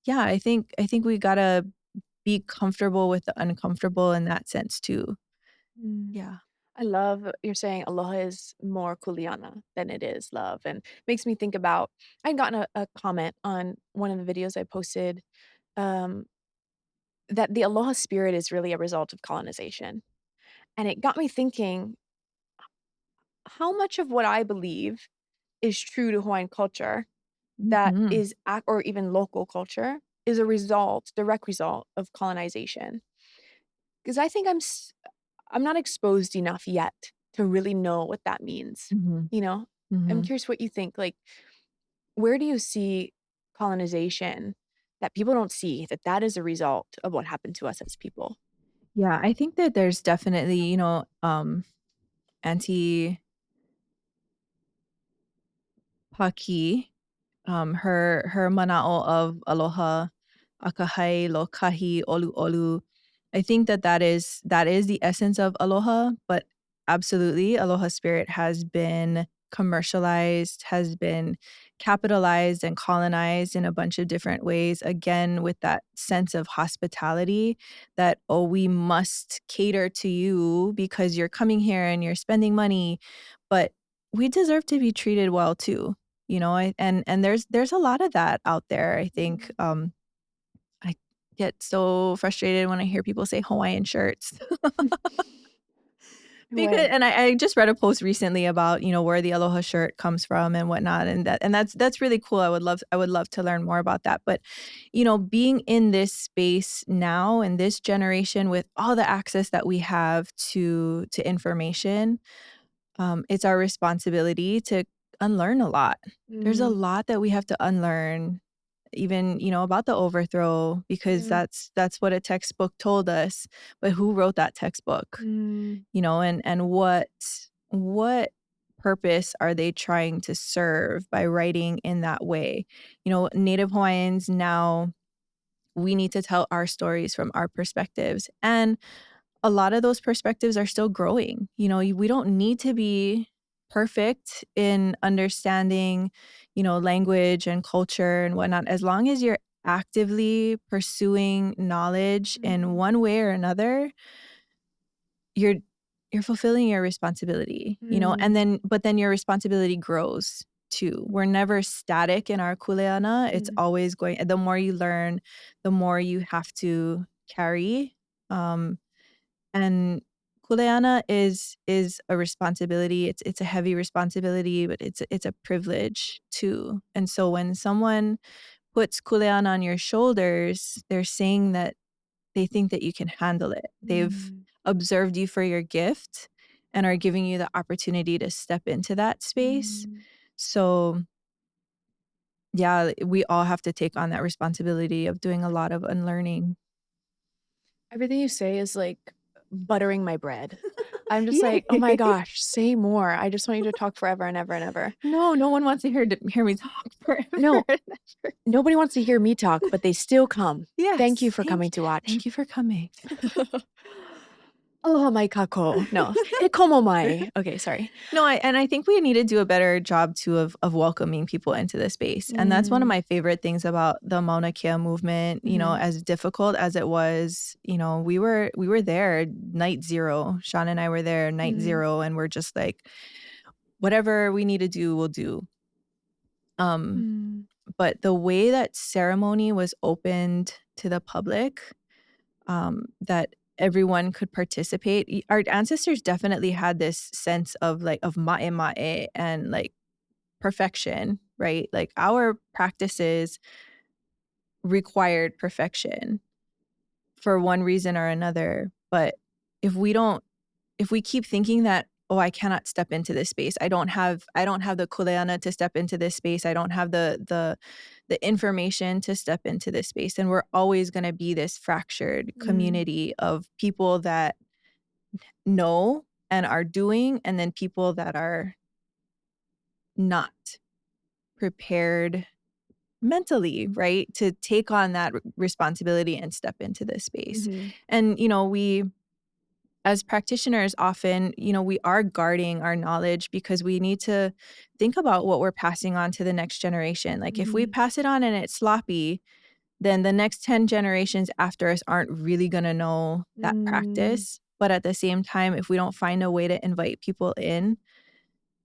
yeah, I think we gotta be comfortable with the uncomfortable in that sense too. mm. Yeah. I love you're saying aloha is more kuleana than it is love, and makes me think about I'd gotten a comment on one of the videos I posted, um, that the aloha spirit is really a result of colonization, and it got me thinking, how much of what I believe is true to Hawaiian culture that Mhm. is ac or even local culture is a direct result of colonization. 'Cause I think I'm not exposed enough yet to really know what that means, Mhm. you know? I'm Mhm. curious what you think, like, where do you see colonization that people don't see, that that is a result of what happened to us as people? Yeah, I think that there's definitely, Auntie Paki, her mana'o of aloha, akahai, lokahi, olu olu. I think that is the essence of aloha, but absolutely, aloha spirit has been commercialized, has been capitalized and colonized in a bunch of different ways, again, with that sense of hospitality that, "Oh, we must cater to you because you're coming here and you're spending money," but we deserve to be treated well too. And there's a lot of that out there, I think. Mhm. I get so frustrated when I hear people say Hawaiian shirts. Because Right. and I just read a post recently about, where the aloha shirt comes from and whatnot, and that's really cool. I would love to learn more about that. But, being in this space now in this generation with all the access that we have to information, it's our responsibility to unlearn a lot. There's a Mm, lot that we have to unlearn, even, about the overthrow, because yeah. that's what a textbook told us. But who wrote that textbook? Mm, And what purpose are they trying to serve by writing in that way? Native Hawaiians now, we need to tell our stories from our perspectives. And a lot of those perspectives are still growing. We don't need to be perfect in understanding, language and culture and whatnot. As long as you're actively pursuing knowledge in mhm, one way or another, you're you're fulfilling your responsibility, and mm, then your responsibility grows too. We're never static in our kuleana. It's mm, always going the more you learn, the more you have to carry. And kuleana is a responsibility. It's a heavy responsibility, but it's a privilege too. And so when someone puts kuleana on your shoulders, they're saying that they think that you can handle it. They've Mm. observed you for your gift and are giving you the opportunity to step into that space. Mm. So yeah, we all have to take on that responsibility of doing a lot of unlearning. Everything you say is like buttering my bread. I'm just like, "Oh my Yay. gosh, say more. I just want you to talk forever and ever and ever." No, no one wants to hear me talk forever No, and ever. nobody wants to hear me talk, but they still come. Thank you Yes, for coming to watch. thank you for coming. Aloha mai kako. No, e komo mai. Okay, sorry. No, I think we need to do a better job too of welcoming people into the space. And that's one of Mm, my favorite things about the Mauna Kea movement, mhm, as difficult as it was, we were there night zero. Sean and I were there night mm, zero, and we're just like, whatever we need to do, we'll do. Um, mm, but the way that ceremony was opened to the public, that everyone could participate. Our ancestors definitely had this sense of like of ma'e ma'e and like perfection, right? Like our practices required perfection for one reason or another. But if we don't, if we keep thinking that, oh, I cannot step into this space. I don't have the kuleana to step into this space. I don't have the information to step into this space. And we're always going to be this fractured mm, community of people that know and are doing, and then people that are not prepared mentally, right, to take on that responsibility and step into this space. mhm, And we as practitioners often, we are guarding our knowledge because we need to think about what we're passing on to the next generation. Like if we mhm, pass it on and it's sloppy, then the next 10 generations after us aren't really going to know that mm, practice. But at the same time, if we don't find a way to invite people in,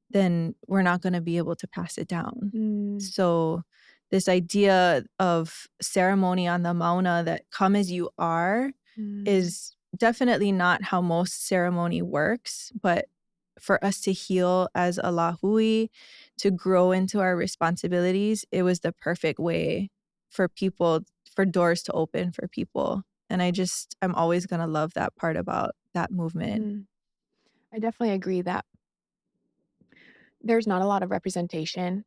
then we're not going to be able to pass it down. mm, So this idea of ceremony on the Mauna, that come as you are, mm, is definitely not how most ceremony works. But for us to heal as a lahui, to grow into our responsibilities, it was the perfect way for people, for doors to open for people. And I'm always going to love that part about that movement. mhm. I definitely agree that there's not a lot of representation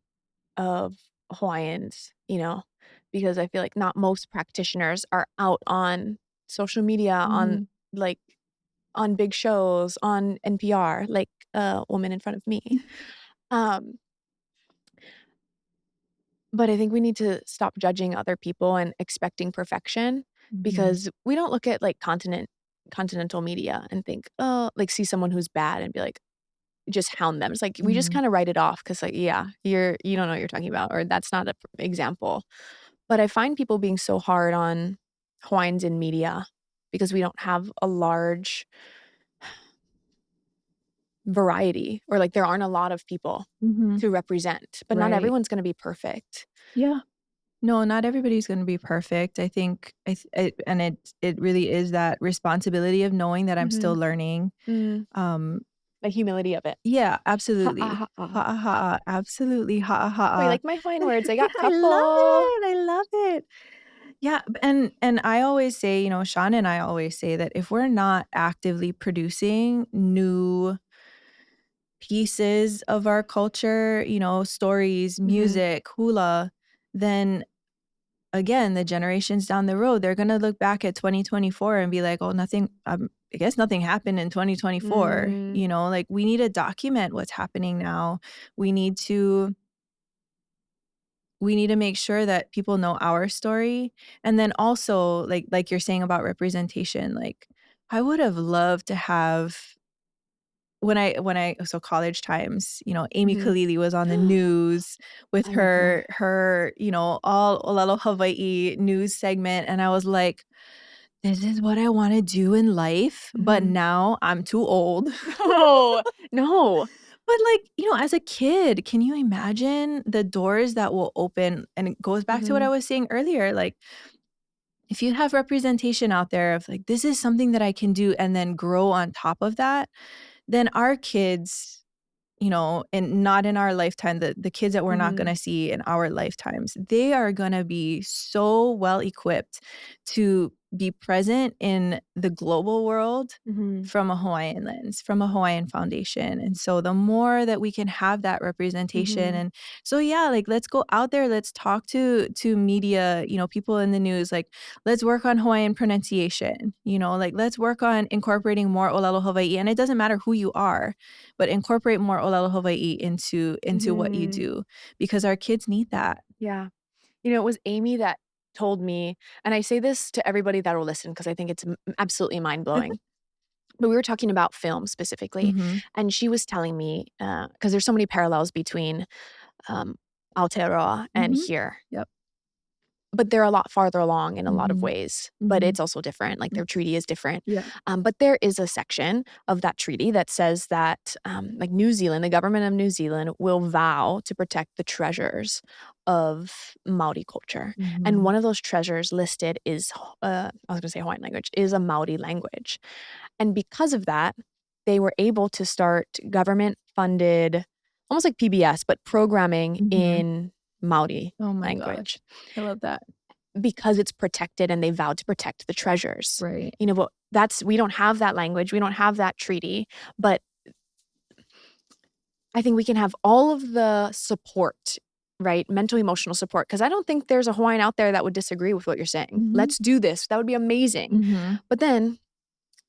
of Hawaiians, because I feel like not most practitioners are out on social media, on, Mhm. like, on big shows, on NPR, like a woman in front of me. Um, but I think we need to stop judging other people and expecting perfection Mhm. because we don't look at, like, continental media and think, "Oh," like, see someone who's bad and be like, just hound them. It's like, we just Mhm. kinda write it off because, like, yeah, you don't know what you're talking about, or that's not a example. But I find people being so hard on Hawaiians in media because we don't have a large variety, or, like, there aren't a lot of people Mhm. to represent, but not Right. everyone's gonna be perfect. Yeah. No, not everybody's gonna be perfect. I think I th and it really is that responsibility of knowing that I'm still Mhm. learning. Mm. Um, The humility of it. yeah, Ha'a, absolutely. ha'a. Ha'a ha'a, absolutely, ha'a Oh, you ha'a. like my Hawaiian words, I got I love couple. it, I love it. Yeah, and I always say, Sean and I always say that if we're not actively producing new pieces of our culture, stories, Mhm. music, hula, then again, the generations down the road, they're gonna look back at 2024 and be like, "Oh, nothing, I guess nothing happened in 2024." Mm. Like, we need to document what's happening now. We need to we need to make sure that people know our story. And then also, like you're saying about representation, like, I would have loved to have when I so college times, Amy Mhm. Kalili was on the news with I love her. her, all Olelo Hawaii news segment, and I was like, "This is what I wanna do in life, but Mhm. now I'm too old." No, no. But, like, as a kid, can you imagine the doors that will open? And it goes back to what I Mhm. was saying earlier, like, if you have representation out there of like, this is something that I can do and then grow on top of that, then our kids, and not in our lifetime, the kids that we're not going to see in our lifetimes, they are going to be so well equipped to be present in the global world from a Hawaiian lens, from a Hawaiian foundation. And so the more that we can have that representation, and so yeah, like let's go out there, let's talk to media, people in the news, like let's work on Hawaiian pronunciation, like let's work on incorporating more Olelo Hawaii. And it doesn't matter who you are, but incorporate more Olelo Hawaii into what you do, because our kids need that. Yeah. It was Amy that told me, and I say this to everybody that will listen because I think it's absolutely mind-blowing. But we were talking about film specifically, and she was telling me, because there's so many parallels between Aotearoa and here. Yep. But they're a lot farther along in a lot of ways, but it's also different. Like their treaty is different. Yeah. But there is a section of that treaty that says that like New Zealand, the government of New Zealand will vow to protect the treasures of Maori culture. And one of those treasures listed is, I was gonna say Hawaiian language, is a Maori language. And because of that, they were able to start government-funded, almost like PBS, but programming in Maori Oh my language. gosh. I love that. Because it's protected and they vowed to protect the treasures. Right. But we don't have that language, we don't have that treaty, but I think we can have all of the support, right? Mental, emotional support, because I don't think there's a Hawaiian out there that would disagree with what you're saying. Let's do this. That would be amazing. But then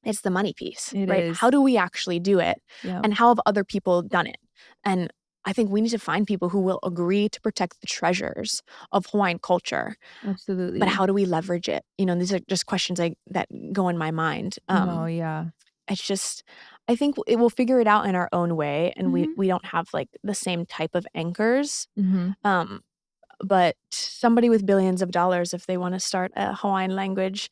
it's the money piece, right? Is. How do we actually do it? Yep. And how have other people done it? And I think we need to find people who will agree to protect the treasures of Hawaiian culture. Absolutely. But how do we leverage it? These are just questions that go in my mind. Yeah. It's just, I think we'll figure it out in our own way, and we don't have like the same type of anchors. But somebody with billions of dollars, if they want to start a Hawaiian language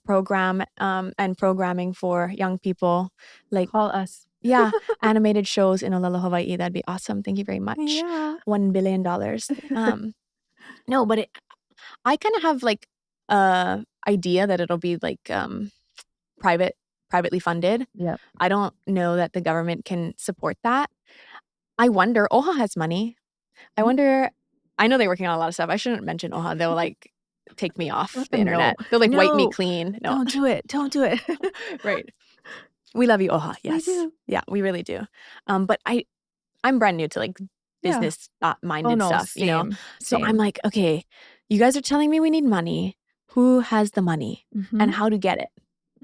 program and programming for young people, like call us. Yeah, animated shows in Olelo Hawaii, that'd be awesome. Thank you very much. Yeah. $1 billion. No, but I kind of have like a idea that it'll be like privately funded. Yep. I don't know that the government can support that. I wonder, OHA has money. I wonder, I know they're working on a lot of stuff. I shouldn't mention OHA. They'll like take me off the internet. They'll like wipe me clean. No. Don't do it. Don't do it. Right. We love you, OHA. Yes. We do. Yeah, we really do. But I'm brand new to like business minded stuff, same. So I'm like, okay, you guys are telling me we need money. Who has the money and how to get it?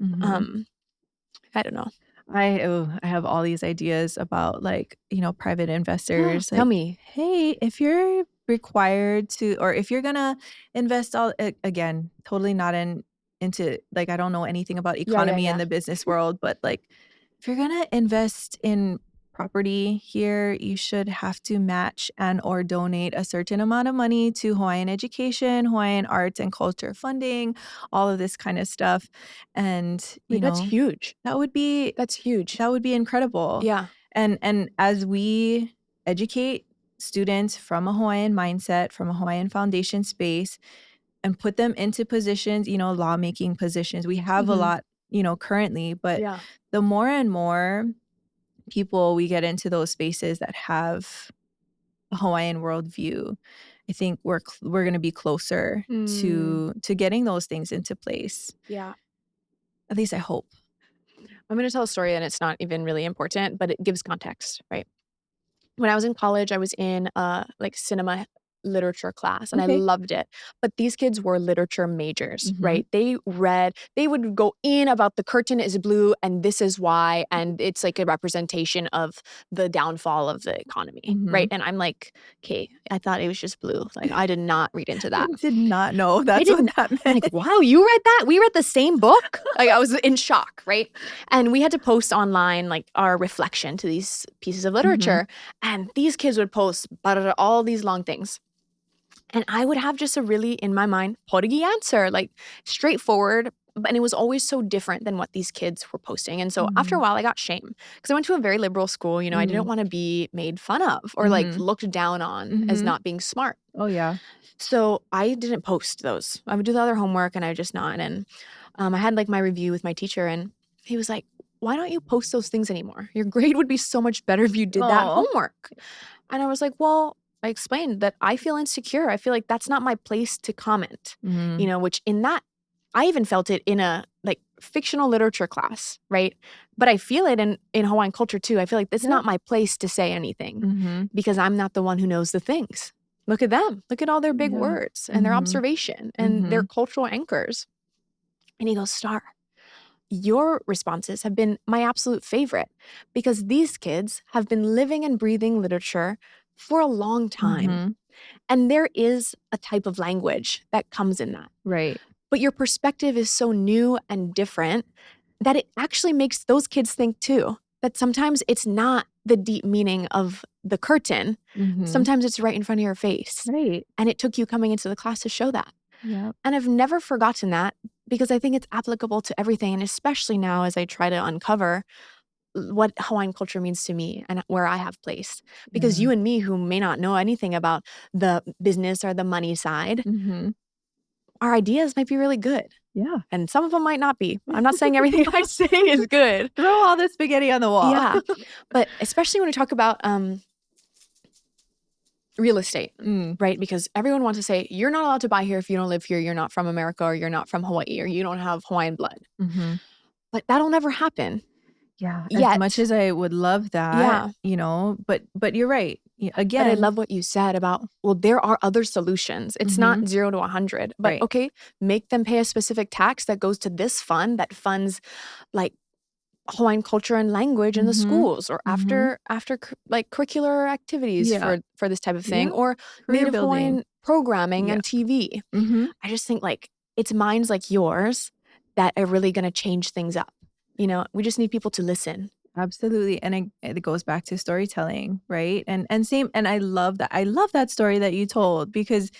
I don't know. I have all these ideas about like, private investors. Tell me. Hey, if you're required to, or if you're gonna invest again, totally not into like, I don't know anything about economy in the business world, but like if you're gonna invest in property here, you should have to match and or donate a certain amount of money to Hawaiian education, Hawaiian arts and culture funding, all of this kind of stuff. And that's huge. That's huge. That would be incredible. Yeah. And as we educate students from a Hawaiian mindset, from a Hawaiian foundation space, and put them into positions, lawmaking positions. We have a lot, currently, but the more and more people we get into those spaces that have a Hawaiian worldview, I think we're going to be closer to getting those things into place. Yeah. At least I hope. I'm going to tell a story, and it's not even really important, but it gives context, right? When I was in college, I was in like cinema literature class, and I loved it. But these kids were literature majors, right? They would go in about the curtain is blue and this is why, and it's like a representation of the downfall of the economy, right? And I'm like, okay, I thought it was just blue. Like I did not read into that. I did not know that's what that meant. I'm like, wow, you read that? We read the same book? Like I was in shock, right? And we had to post online like our reflection to these pieces of literature, and these kids would post all these long things. And I would have just a really, in my mind, porigi answer, like straightforward. and it was always so different than what these kids were posting. And so after a Mhm. while, I got shame because I went to a very liberal school. You know, I didn't Mhm. want to be made fun of or like Mhm. looked down on as Mhm. not being smart. Oh, yeah. So I didn't post those. I would do the other homework and I would just not. And I had like my review with my teacher, and he was like, "Why don't you post those things anymore? Your grade would be so much better if you did that Oh. homework." And I was like, "Well," I explained that I feel insecure. I feel like that's not my place to comment, Mhm. which in that, I even felt it in a like fictional literature class, right? But I feel it in Hawaiian culture too. I feel like it's Yeah. not my place to say anything Mhm. because I'm not the one who knows the things. Look at them. Look at all their big Yeah. words and their Mhm. observation and their Mhm. cultural anchors. And he goes, "Star, your responses have been my absolute favorite because these kids have been living and breathing literature for a long time. Mhm. And there is a type of language that comes in that. Right. But your perspective is so new and different that it actually makes those kids think too that sometimes it's not the deep meaning of the curtain. Mhm. Sometimes it's right in front of your face. Right. And it took you coming into the class to show that." Yep. And I've never forgotten that because I think it's applicable to everything. And especially now as I try to uncover what Hawaiian culture means to me and where I have place. Because Yeah. you and me, who may not know anything about the business or the money side, Mhm. our ideas might be really good. Yeah. And some of them might not be. I'm not saying everything I say is good. Throw all the spaghetti on the wall. Yeah. But especially when we talk about real estate, Mm. right? Because everyone wants to say, you're not allowed to buy here if you don't live here, you're not from America, or you're not from Hawaii, or you don't have Hawaiian blood. Mhm. But that'll never happen Yeah, as much yet. as I would love that, Yeah. but you're right. But I Again. love what you said about, well, there are other solutions. It's not Mhm. 0 to 100, but Right. okay, make them pay a specific tax that goes to this fund that funds like Hawaiian culture and language in the Mhm. schools, or Mhm. like curricular activities Yeah. for this type of Yeah. thing, or Career Native building. Hawaiian programming Yeah. on TV. Mhm. I just think like it's minds like yours that are really going to change things up. We just need people to listen. Absolutely, and it goes back to storytelling, right? And same, and I love that. I love that story that you told because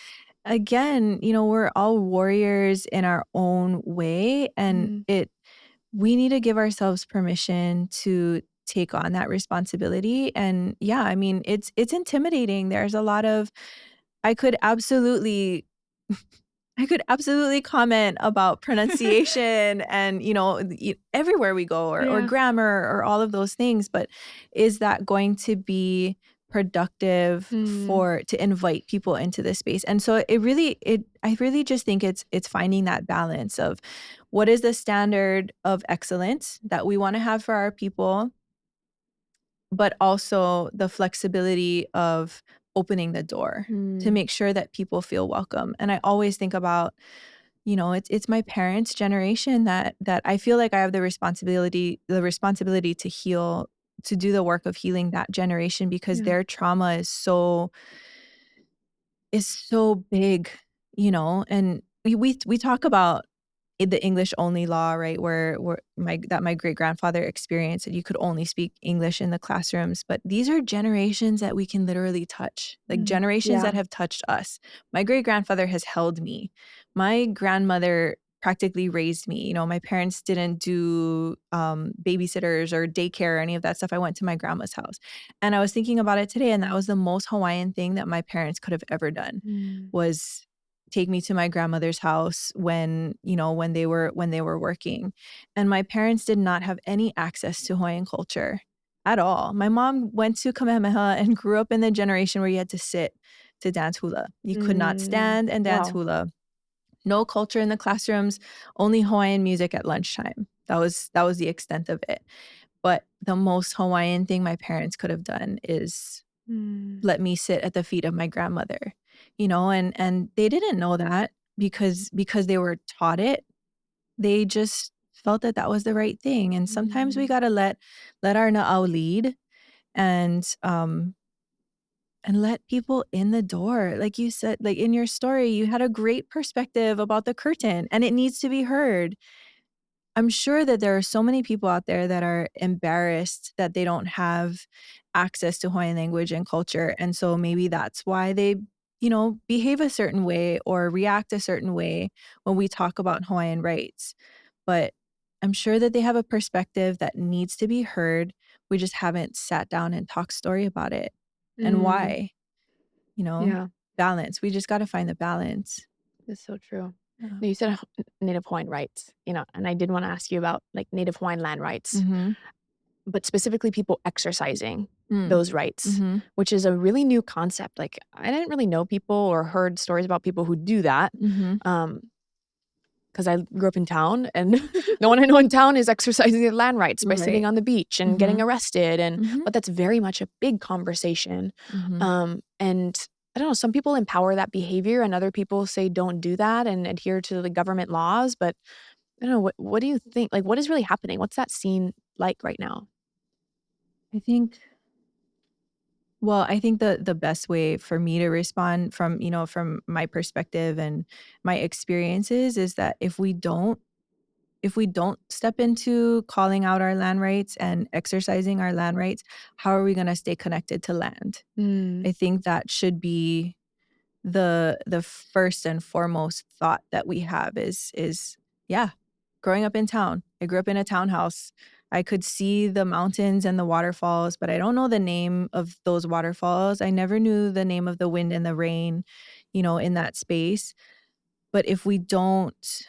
again, we're all warriors in our own way, and Mm. we need to give ourselves permission to take on that responsibility. And yeah, I mean, it's intimidating. There's a lot of I could absolutely I could absolutely comment about pronunciation and, everywhere we go or Yeah. grammar or all of those things, but is that going to be productive Mm. to invite people into this space? And so I really just think it's finding that balance of what is the standard of excellence that we want to have for our people, but also the flexibility of opening the door to Mm. make sure that people feel welcome. And I always think about, it's my parents' generation that I feel like I have the responsibility to heal, to do the work of healing that generation because Yeah. their trauma is so big, and we talk about the English only law, right? Where my great-grandfather experienced that you could only speak English in the classrooms, but these are generations that we can literally touch, like Mm. generations Yeah. that have touched us. My great-grandfather has held me. My grandmother practically raised me. My parents didn't do babysitters or daycare or any of that stuff. I went to my grandma's house. And I was thinking about it today, and that was the most Hawaiian thing that my parents could have ever done Mm. was take me to my grandmother's house when they were working. And my parents did not have any access to Hawaiian culture at all. My mom went to Kamehameha and grew up in the generation where you had to sit to dance hula. You could not Mm. stand and dance Wow. hula. No culture in the classrooms, only Hawaiian music at lunchtime. That was the extent of it. But the most Hawaiian thing my parents could have done is Mm. let me sit at the feet of my grandmother, and they didn't know that because they were taught it. They just felt that that was the right thing, and sometimes we Mm. gotta let our na'au lead and let people in the door. Like you said, like in your story, you had a great perspective about the curtain, and it needs to be heard. I'm sure that there are so many people out there that are embarrassed that they don't have access to Hawaiian language and culture. And so maybe that's why they, behave a certain way or react a certain way when we talk about Hawaiian rights. but I'm sure that they have a perspective that needs to be heard. We just haven't sat down and talked story about it. And Mm, why? You know, yeah, balance. We just got to find the balance. that's so true. Yeah. No, you said Native Hawaiian rights, and I did want to ask you about like Native Hawaiian land rights, Mhm. but specifically people exercising Mm. those rights, Mhm. which is a really new concept. Like I didn't really know people or heard stories about people who do that. Mhm. Um, because I grew up in town and no one I know in town is exercising their land rights by Right. sitting on the beach and getting Mhm. arrested. Mhm. But that's very much a big conversation. Mhm. And I don't know, some people empower that behavior and other people say don't do that and adhere to the government laws. But I don't know, what do you think? Like, what is really happening? What's that scene like right now? I think the best way for me to respond from, from my perspective and my experiences is that if we don't step into calling out our land rights and exercising our land rights, how are we going to stay connected to land? Mm, I think that should be the first and foremost thought that we have is yeah, growing up in town. I grew up in a townhouse. I could see the mountains and the waterfalls, but I don't know the name of those waterfalls. I never knew the name of the wind and the rain, in that space. But if we don't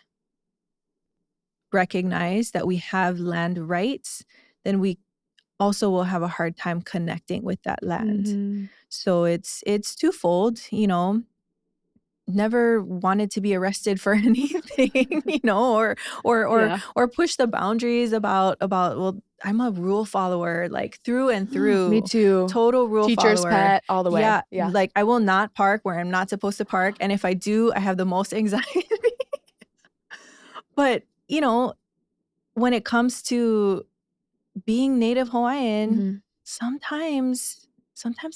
recognize that we have land rights, then we also will have a hard time connecting with that land. mhm. So it's twofold, never wanted to be arrested for anything, or Yeah. or push the boundaries about well, I'm a rule follower, like through and Me through, too. total rule Teacher's follower. pet all the way. Yeah, Yeah. like I will not park where I'm not supposed to park, and if I do, I have the most anxiety. But, when it comes to being Native Hawaiian, Mhm. sometimes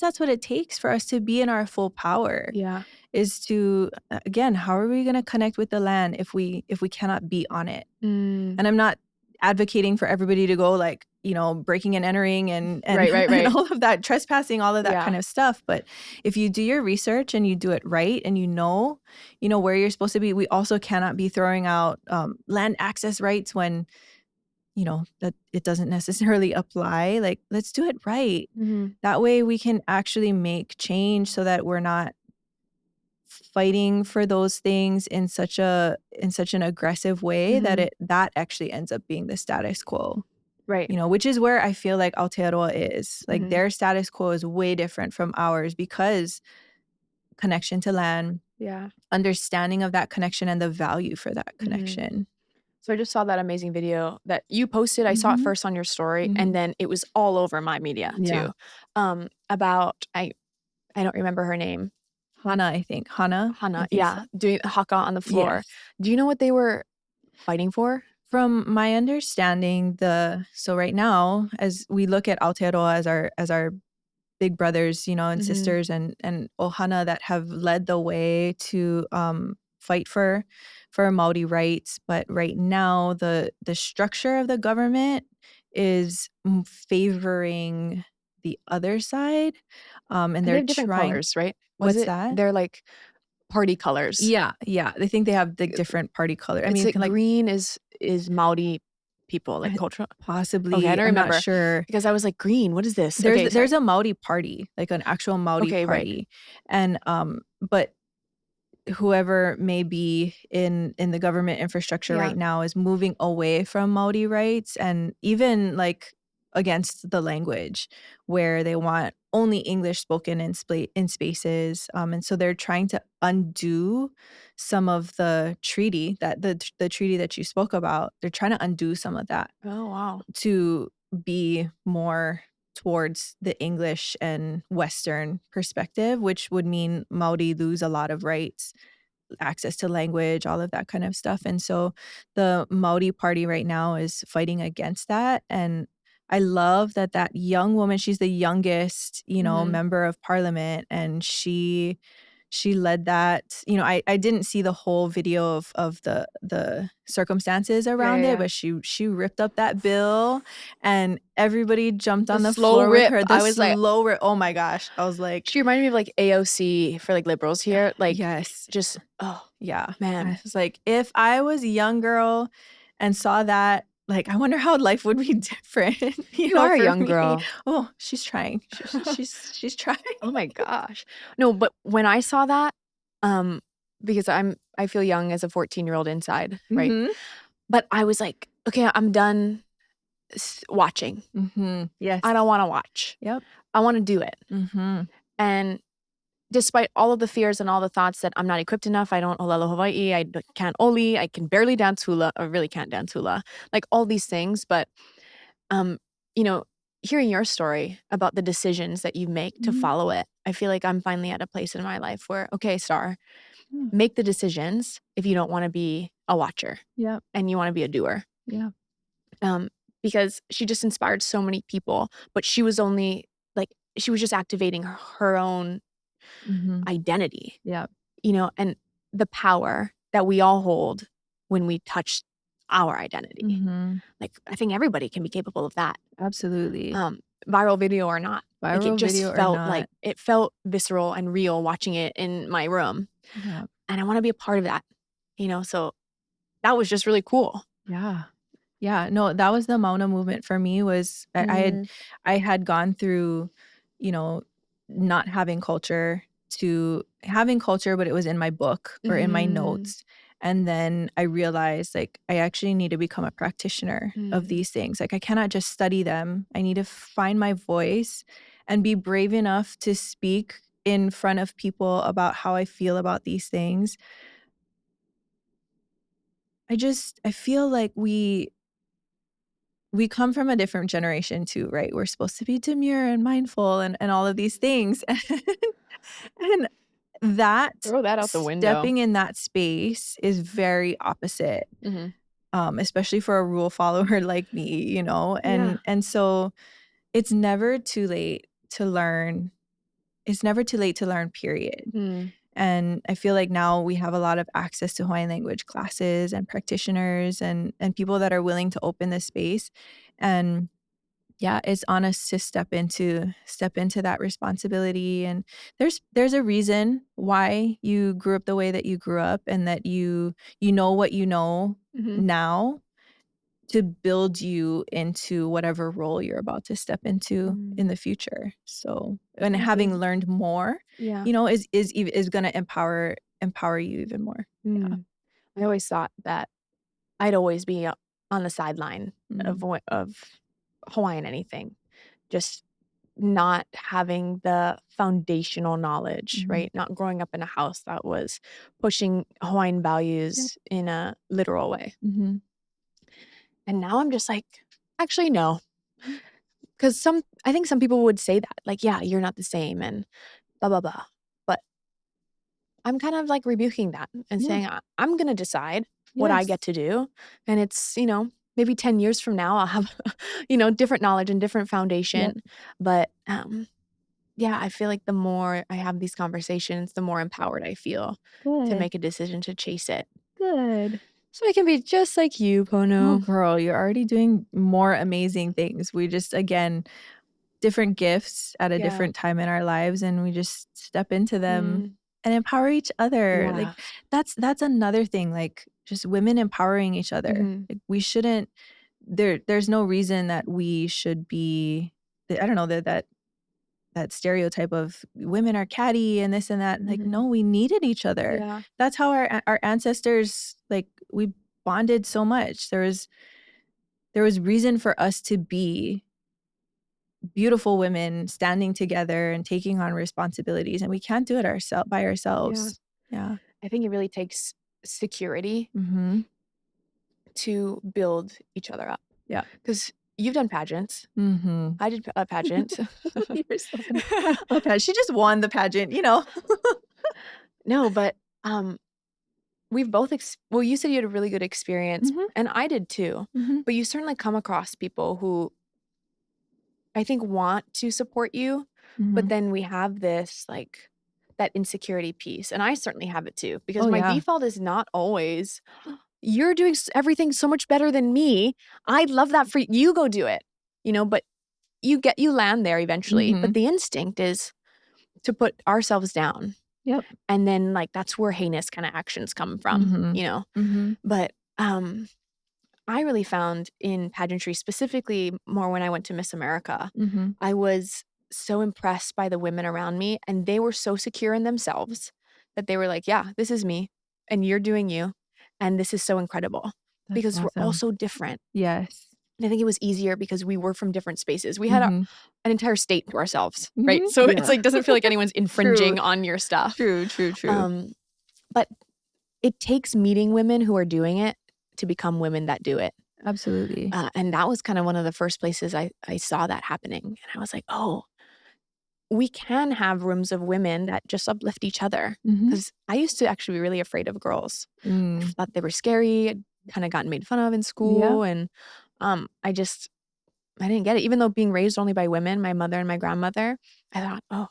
that's what it takes for us to be in our full power. Yeah. Is to again, how are we gonna connect with the land if we cannot be on it? Mm. And I'm not advocating for everybody to go like, breaking and entering and Right, right, and right. all of that, trespassing, all of that Yeah. kind of stuff, but if you do your research and you do it right and where you're supposed to be, we also cannot be throwing out, land access rights when, that it doesn't necessarily apply. Like, let's do it right. Mhm. That way we can actually make change so that we're not fighting for those things in such an aggressive way that Mhm. that actually ends up being the status quo, Right. which is where I feel like Aotearoa is. Like Mhm. their status quo is way different from ours because connection to land, Yeah. understanding of that connection and the value for that Mhm. connection. So I just saw that amazing video that you posted. I saw it Mhm. first on your story, and Mhm. then it was all over my media Yeah. too. About I don't remember her name. Hana, I think. Hana? I Hana, think so. yeah, doing haka on the floor. Yes. Do you know what they were fighting for? From my understanding, so right now, as we look at Aotearoa as our big brothers, and Mhm. sisters and ohana that have led the way to fight for Maori rights. But right now, the structure of the government is favoring the other side, and And they they're have different trying. colors, right? Was What's it that? they're like party colors. Yeah, yeah. I think they have the different party color. I It's mean, like like green is Maori people, like cultural. Okay, I possibly. don't I'm not remember sure. because I was like, "Green, what is this?" There's Okay, there's sorry. a Maori party, like an actual Maori Okay, right. party, and but whoever may be in the government infrastructure Yeah. right now is moving away from Maori rights and even like against the language where they want only English spoken in spaces, and so they're trying to undo some of the treaty the treaty that you spoke about. They're trying to undo some of that Oh, wow. to be more towards the English and Western perspective, which would mean Maori lose a lot of rights, access to language, all of that kind of stuff. And so the Maori party right now is fighting against that. And I love that young woman, she's the youngest, Mhm. member of parliament, and she led that. I didn't see the whole video of the circumstances Yeah, around yeah, it, yeah. but she ripped up that bill and everybody jumped The on the slow floor with rip, her. The I was like slow rip. Oh my gosh. I was like, she reminded me of, like, AOC for, like, liberals here, like, yes. just oh, Yeah. I man. was like, if I was a young girl and saw that, like, I wonder how life would be different, You are a for young me. girl. Oh, she's trying. She's trying. Oh my gosh. No, but when I saw that, um, because I feel young as a 14-year-old inside, right? Mhm. But I was like, "Okay, I'm done watching. Yes. I don't wanna watch. Yep. I wanna do it." Mhm. And despite all of the fears and all the thoughts that I'm not equipped enough, I don't olelo Hawaii, can't oli, I can barely dance hula, I really can't dance hula, like, all these things, but, um, you know, hearing your story about the decisions that you make to Mhm. follow it, I feel like I'm finally at a place in my life where, "Okay, Star, Mm. make the decisions if you don't wanna be a watcher Yep. and you wanna be a doer." Yep. Um, because she just inspired so many people, but she was only like, she was just activating her own Mhm. identity, Yep. and the power that we all hold when we touch our identity. Mhm. Like, I think everybody can be capable of that, Absolutely. viral video or not. Like, it Viral just video or felt like not. it felt visceral and real watching it in my room, Yeah. and I wanna be a part of that, so that was just really cool. Yeah. Yeah, no, that was the Mauna movement for me. Was Mm, I had gone through, you know, not having culture to having culture, but it was in my book or in my mhm, notes. And then I realized, like, I actually need to become a practitioner of mm, these things. Like, I cannot just study them. I need to find my voice and be brave enough to speak in front of people about how I feel about these things. I feel like we come from a different generation too, right? We're supposed to be demure and mindful and all of these things. And that throw that out the window. stepping in that space is very opposite, Mhm. especially for a rule follower like me, Yeah. and so it's never too late to learn. It's never too late to learn, period. Mm, And I feel like now we have a lot of access to Hawaiian language classes and practitioners and people that are willing to open this space. And yeah, it's on us to step into that responsibility. And there's a reason why you grew up the way that you grew up, and that you know what you know mhm. now, to build you into whatever role you're about to step into Mm, in the future. So, and thank you. having learned more, Yeah. is going to empower you even more. Yeah. Mm. I always thought that I'd always be on the sideline Mm. of Hawaiian anything, just not having the foundational knowledge, Mhm. right? Not growing up in a house that was pushing Hawaiian Yep. values in a literal way. Mhm. And now I'm just like, actually, no. Mhm. Because I think some people would say that, like, yeah, you're not the same and blah, blah, blah. But I'm kind of like rebuking that and Yeah. saying, I'm going to decide what I Yes. get to do. And it's, maybe 10 years from now, I'll have, different knowledge and different Yep. foundation. But yeah, I feel like the more I have these conversations, the more empowered I feel to Good. make a decision to chase it. Good. So I can be just like you, Oh, Pono. girl, you're already doing more amazing things. We just, again, different gifts at a Yeah. different time in our lives, and we just step into them Mm, and empower each other. Like, yeah. that's another thing, like, just women empowering each other. Mhm. Like, we shouldn't there's no reason that we should be, I don't know, that stereotype of women are catty and this and that. Like, Mhm. no, we needed each other. Yeah. That's how our ancestors, like, we bonded so much. There was reason for us to be beautiful women standing together and taking on responsibilities, and we can't do it by Yeah. ourselves. Yeah. I think it really takes security Mhm. to build each other up. Yeah. Because you've done pageants. Mhm. I did a pageant. You're so funny. Okay, she just won the pageant. No, but, we've both well, you said you had a really good experience, Mhm. and I did too, Mhm. but you certainly come across people who I think want to support you, but Mhm. then we have this, like, that insecurity piece, and I certainly have it too, because Oh, my yeah. default is not always, "You're doing everything so much better than me. I'd love that for you, go do it." But you land there eventually, but Mhm. the instinct is to put ourselves down, Yep. and then, like, that's where heinous kinda actions come from, Mhm. Mhm. But, I really found in pageantry, specifically more when I went to Miss America, Mhm. I was so impressed by the women around me, and they were so secure in themselves that they were like, "Yeah, this is me, and you're doing you, and this is so incredible," That's because we're all awesome. so different. Yes. And I think it was easier because we were from different spaces. We had Mhm. an entire state to ourselves, right? Mhm. So it's Yeah. like doesn't feel like anyone's True. infringing on your stuff. True, true, true. Um, but it takes meeting women who are doing it to become women that do it. Absolutely. And that was kind of one of the first places I saw that happening. And I was like, "Oh, we can have rooms of women that just uplift each other." Mhm. Because I used to actually be really afraid of girls. I Mm. thought they were scary, I'd kinda gotten made fun of in Yeah. school, and, I just I didn't get it. Even though being raised only by women, my mother and my grandmother, I thought, "Oh,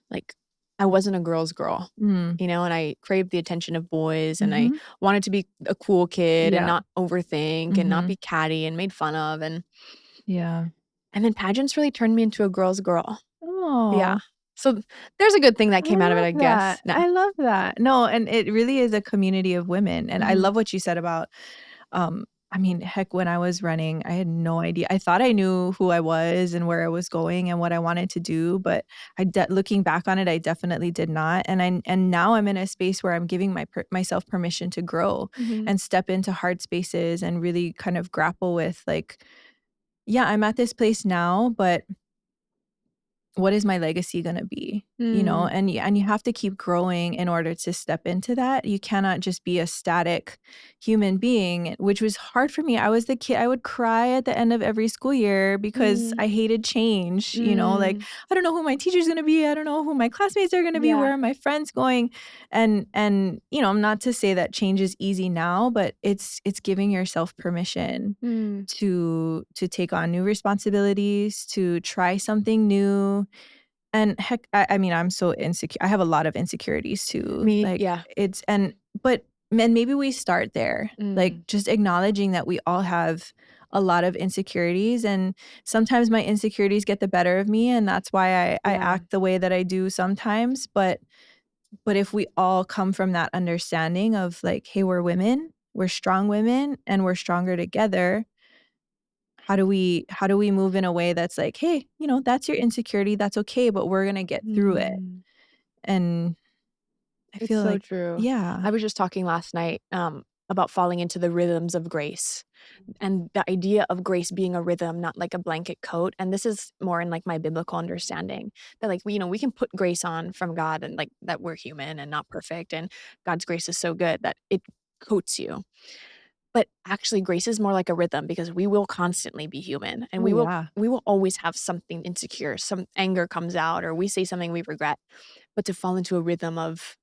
like, I wasn't a girl's girl," Mm. and I craved the attention of boys, and I Mhm. wanted to be a cool kid and Yeah. not overthink and not Mhm. be catty and made fun of, Yeah. and then pageants really turned me into a girl's girl. Yeah. Oh, So, there's a good thing that I came out of it, love I that. guess. No. I love that. No, and it really is a community of women, and I Mhm. love what you said about, I mean, heck, when I was running, I had no idea. I thought I knew who I was and where I was going and what I wanted to do, but looking back on it, I definitely did not. And now I'm in a space where I'm giving myself permission to grow Mhm. and step into hard spaces and really kind of grapple with like, yeah, I'm at this place now, but what is my legacy gonna be? Mm. And you have to keep growing in order to step into that. You cannot just be a static human being, which was hard for me. I was the kid I would cry at the end of every school year because Mm. I hated change, like, Mm. I don't know who my teacher's gonna be, I don't know who my classmates are gonna be, Yeah. where are my friends going? Not to say that change is easy now, but it's giving yourself permission Mm. to take on new responsibilities, to try something new, and heck, I mean, I'm so insecure. I have a lot of insecurities too. Me Like yeah. it's and but man, maybe we start there. Like Mm. just acknowledging that we all have a lot of insecurities, and sometimes my insecurities get the better of me, and that's why I Yeah. act the way that I do sometimes. But if we all come from that understanding of like, hey, we're women, we're strong women, and we're stronger together, how do we move in a way that's like, "Hey, that's your insecurity, that's okay, but we're gonna get through it." Mm. And I It's feel so like true. yeah. I was just talking last night, about falling into the rhythms of grace, and the idea of grace being a rhythm, not like a blanket coat, and this is more in, like, my biblical understanding that, like, we can put grace on from God and, like, that we're human and not perfect, and God's grace is so good that it coats you. But actually, grace is more like a rhythm because we will constantly be human, and Oh, yeah. we will always have something insecure, some anger comes out, or we say something we regret. But to fall into a rhythm of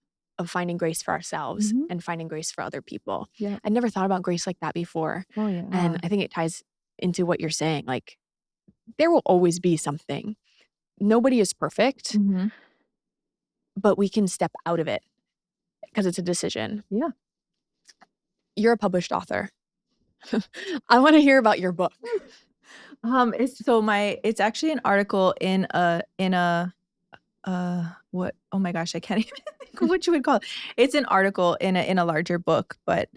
finding grace for ourselves Mhm. and finding grace for other people. Yeah. I never thought about grace like that before, Oh, and yeah. I think it ties into what you're saying, like, there will always be something. Nobody is perfect, Mhm. but we can step out of it because it's a decision. Yeah. You're a published author. I wanna hear about your book. It's actually an article what oh my gosh, I can't even think of what you would call it. It's an article in a larger book, but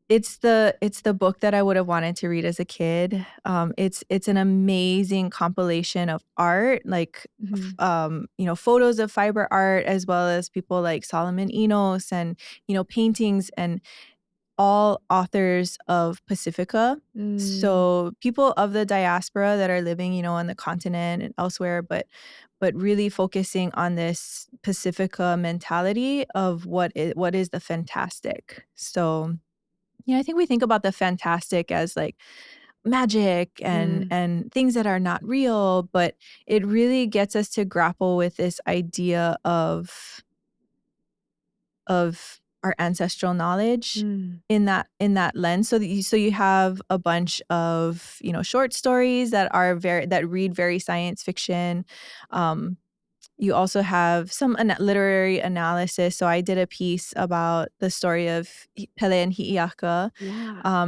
it's the book that I would have wanted to read as a kid. It's an amazing compilation of art, like, Mhm. photos of fiber art as well as people like Solomon Enos and, paintings and all authors of Pacifica. Mm. So people of the diaspora that are living, on the continent and elsewhere, but really focusing on this Pacifica mentality of what is the fantastic. So I think we think about the fantastic as like magic and Mm. and things that are not real, but it really gets us to grapple with this idea of our ancestral knowledge Mm. in that lens. So you have a bunch of, short stories that read very science fiction. Um, you also have some literary analysis. So I did a piece about the story of Pele and Hi'iaka, Yeah.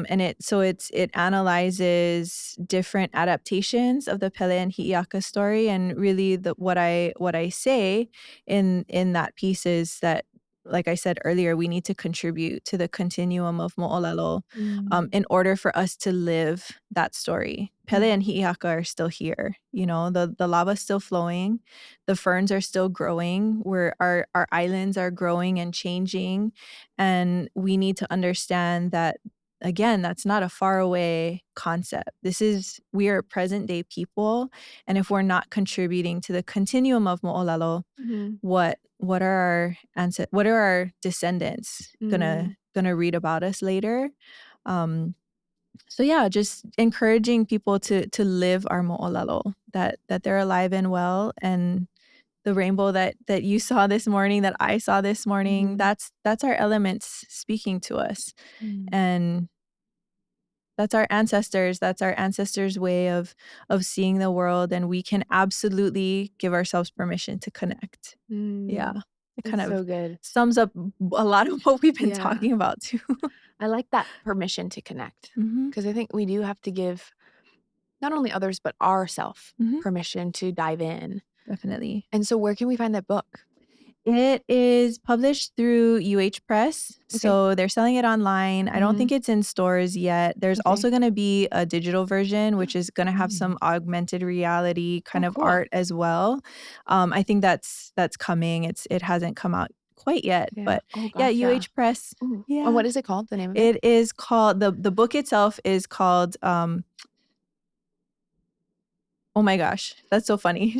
it analyzes different adaptations of the Pele and Hi'iaka story, and really what I say in that piece is that like I said earlier, we need to contribute to the continuum of mo'olelo Mm. in order for us to live that story. Pele and Hi'iaka are still here. The lava's still flowing. The ferns are still growing. Our islands are growing and changing. And we need to understand that, again, that's not a faraway concept. We are present day people. And if we're not contributing to the continuum of mo'olelo, Mhm. what are our descendants Mm. gonna read about us later? So yeah, just encouraging people to live our mo'olelo, that they're alive and well, and the rainbow that you saw this morning, that I saw this morning, Mhm. that's our elements speaking to us. Mm. And that's our ancestors. That's our ancestors' way of seeing the world, and we can absolutely give ourselves permission to connect. Yeah. Mm. It kind That's of so good. sums up a lot of what we've been Yeah. talking about too. I like that permission to connect Mhm. because I think we do have to give not only others, but ourself Mhm. permission to dive in. Definitely. And so where can we find that book? It is published through UH Press, Okay. so they're selling it online. I don't Mhm. think it's in stores yet. There's Okay. also gonna be a digital version, which is gonna have Mm. some augmented reality Oh, kind of cool. art as well. I think that's coming. It hasn't come out quite yet, Yeah. but Oh, yeah, gotcha. UH Press. Ooh. And Yeah. what is it called, the name of it? It is called the book itself is called, oh my gosh, that's so funny.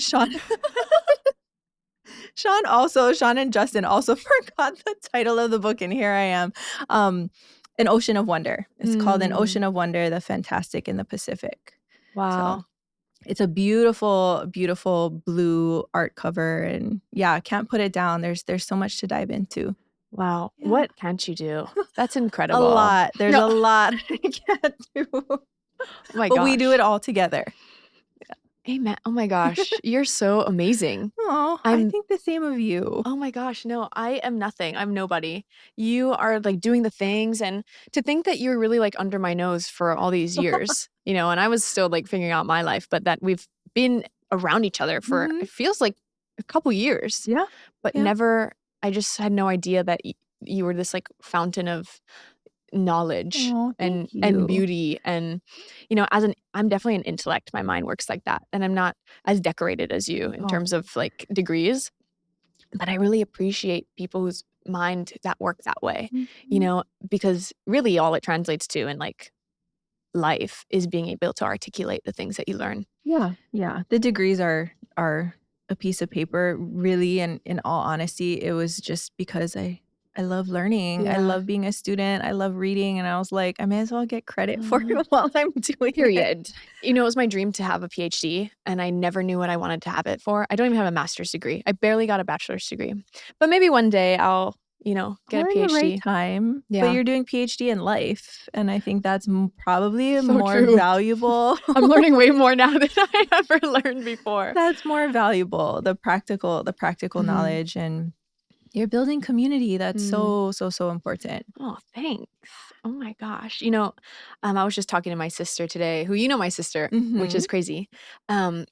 Sean and Justin also forgot the title of the book, and here I am. An Ocean of Wonder. It's called An Mm. Ocean of Wonder, The Fantastic in the Pacific. So Wow. it's a beautiful, beautiful blue art cover, and yeah, I can't put it down. There's so much to dive into. Wow. Yeah. What can't you do? That's A incredible. lot. There's No. a lot I can't do. Oh my But we do it gosh. all together. Amen. Oh my gosh. You're so amazing. Oh, I I'm think the same of you. Oh my gosh, no, I am nothing. I'm nobody. You are like doing the things and to think that you were really like under my nose for all these years, and I was still like figuring out my life, but that we've been around each other for Mhm. it feels like a couple years, Yeah. but Yeah. never I just had no idea that you were this like fountain of knowledge Oh, and thank you. beauty and I'm definitely an intellect. My mind works like that. And I'm not as decorated as you in Oh. terms of like degrees, but I really appreciate people whose mind that work that way, Mhm. because really all it translates to in like life is being able to articulate the things that you learn. Yeah, yeah. The degrees are a piece of paper, really, and in all honesty, it was just because I love learning. I Yeah. love being a student. I love reading, and I was like, I may as well get credit for Uh, it while I'm doing it. Period. It was my dream to have a PhD, and I never knew what I wanted to have it for. I don't even have a master's degree. I barely got a bachelor's degree. But maybe one day I'll, get All a in the right PhD. time, but Yeah. you're doing PhD in life, and I think that's probably So more true. valuable. I'm learning way more now than I ever learned before. That's more valuable, the practical Mhm. knowledge, and you're building community. That's Mm. so, so, so important. Oh, thanks. Oh my gosh. I was just talking to my sister today, who my sister, which Mhm. is crazy. Um,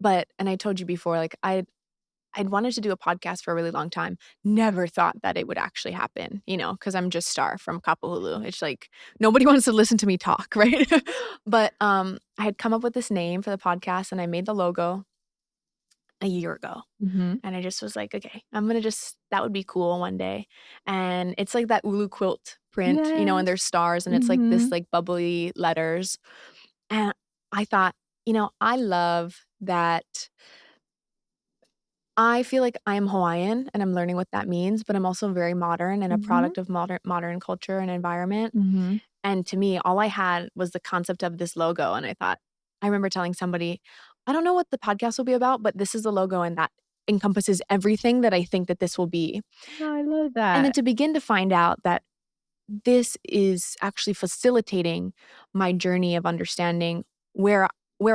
and I told you before, like I'd wanted to do a podcast for a really long time. Never thought that it would actually happen, because I'm just Star from Kapahulu. It's like nobody wants to listen to me talk, right? But I had come up with this name for the podcast and I made the logo a year ago. Mhm. And I just was like, okay, that would be cool one day. And it's like that ulu quilt print, and Yes. there's stars and it's like this Mhm. like bubbly letters. And I thought, I love that I feel like I'm Hawaiian and I'm learning what that means, but I'm also very modern and a Mhm. product of modern culture and environment. Mhm. And to me, all I had was the concept of this logo. And I remember telling somebody, I don't know what the podcast will be about, but this is the logo and that encompasses everything that I think that this will be. Oh, I love And then that. to begin to find out that this is actually facilitating my journey of understanding where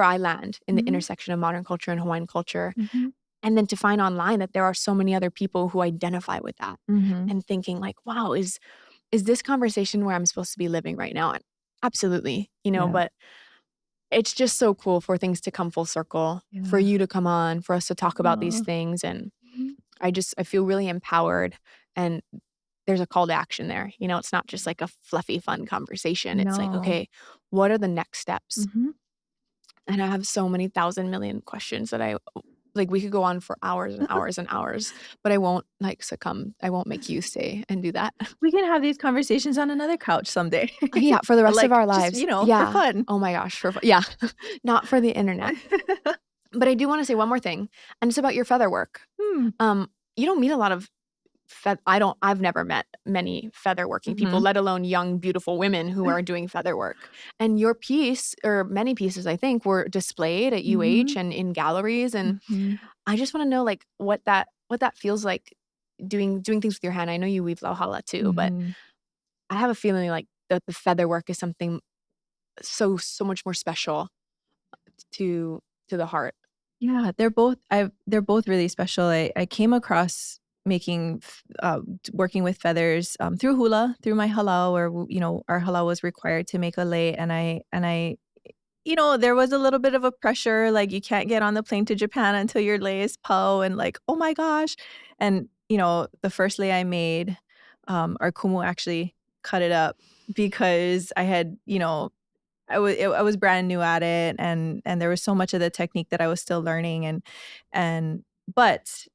I land in the Mhm. intersection of modern culture and Hawaiian culture. Mhm. And then to find online that there are so many other people who identify with that Mhm. and thinking like, wow, is this conversation where I'm supposed to be living right now? And absolutely, Yeah. but it's just so cool for things to come full circle, for Yeah. you to come on, for us to talk about these Aw. things. And Mhm. I feel really empowered and there's a call to action there. You know, it's not just like a fluffy, fun conversation. It's like, No. okay, what are the next steps? Mhm. And I have so many thousand million questions that I like, we could go on for hours and hours and hours, but I won't, like, succumb. I won't make you stay and do that. We can have these conversations on another couch someday. Yeah, for the rest of Like, our just, lives. for Yeah. fun. Oh my gosh, yeah, not for the internet. But I do wanna say one more thing, and it's about your feather work. Hmm. You don't meet a lot of I've never met many feather working people, Mhm. let alone young, beautiful women who are doing feather work. And your piece, or many pieces, I think, were displayed at UH Mhm. and in galleries, and Mhm. I just wanna know, like, what that feels like doing things with your hand. I know you weave aloha too, but Mhm. I have a feeling like the feather work is something so much more special to the heart. Yeah, they're both really special. I came across working with feathers, through hula, through my halau, where, our halau was required to make a lei, and I there was a little bit of a pressure, like, you can't get on the plane to Japan until your lei is po, and, like, "Oh my gosh." And, the first lei I made, our kumu actually cut it up because I was brand new at it, and there was so much of the technique that I was still learning, and but,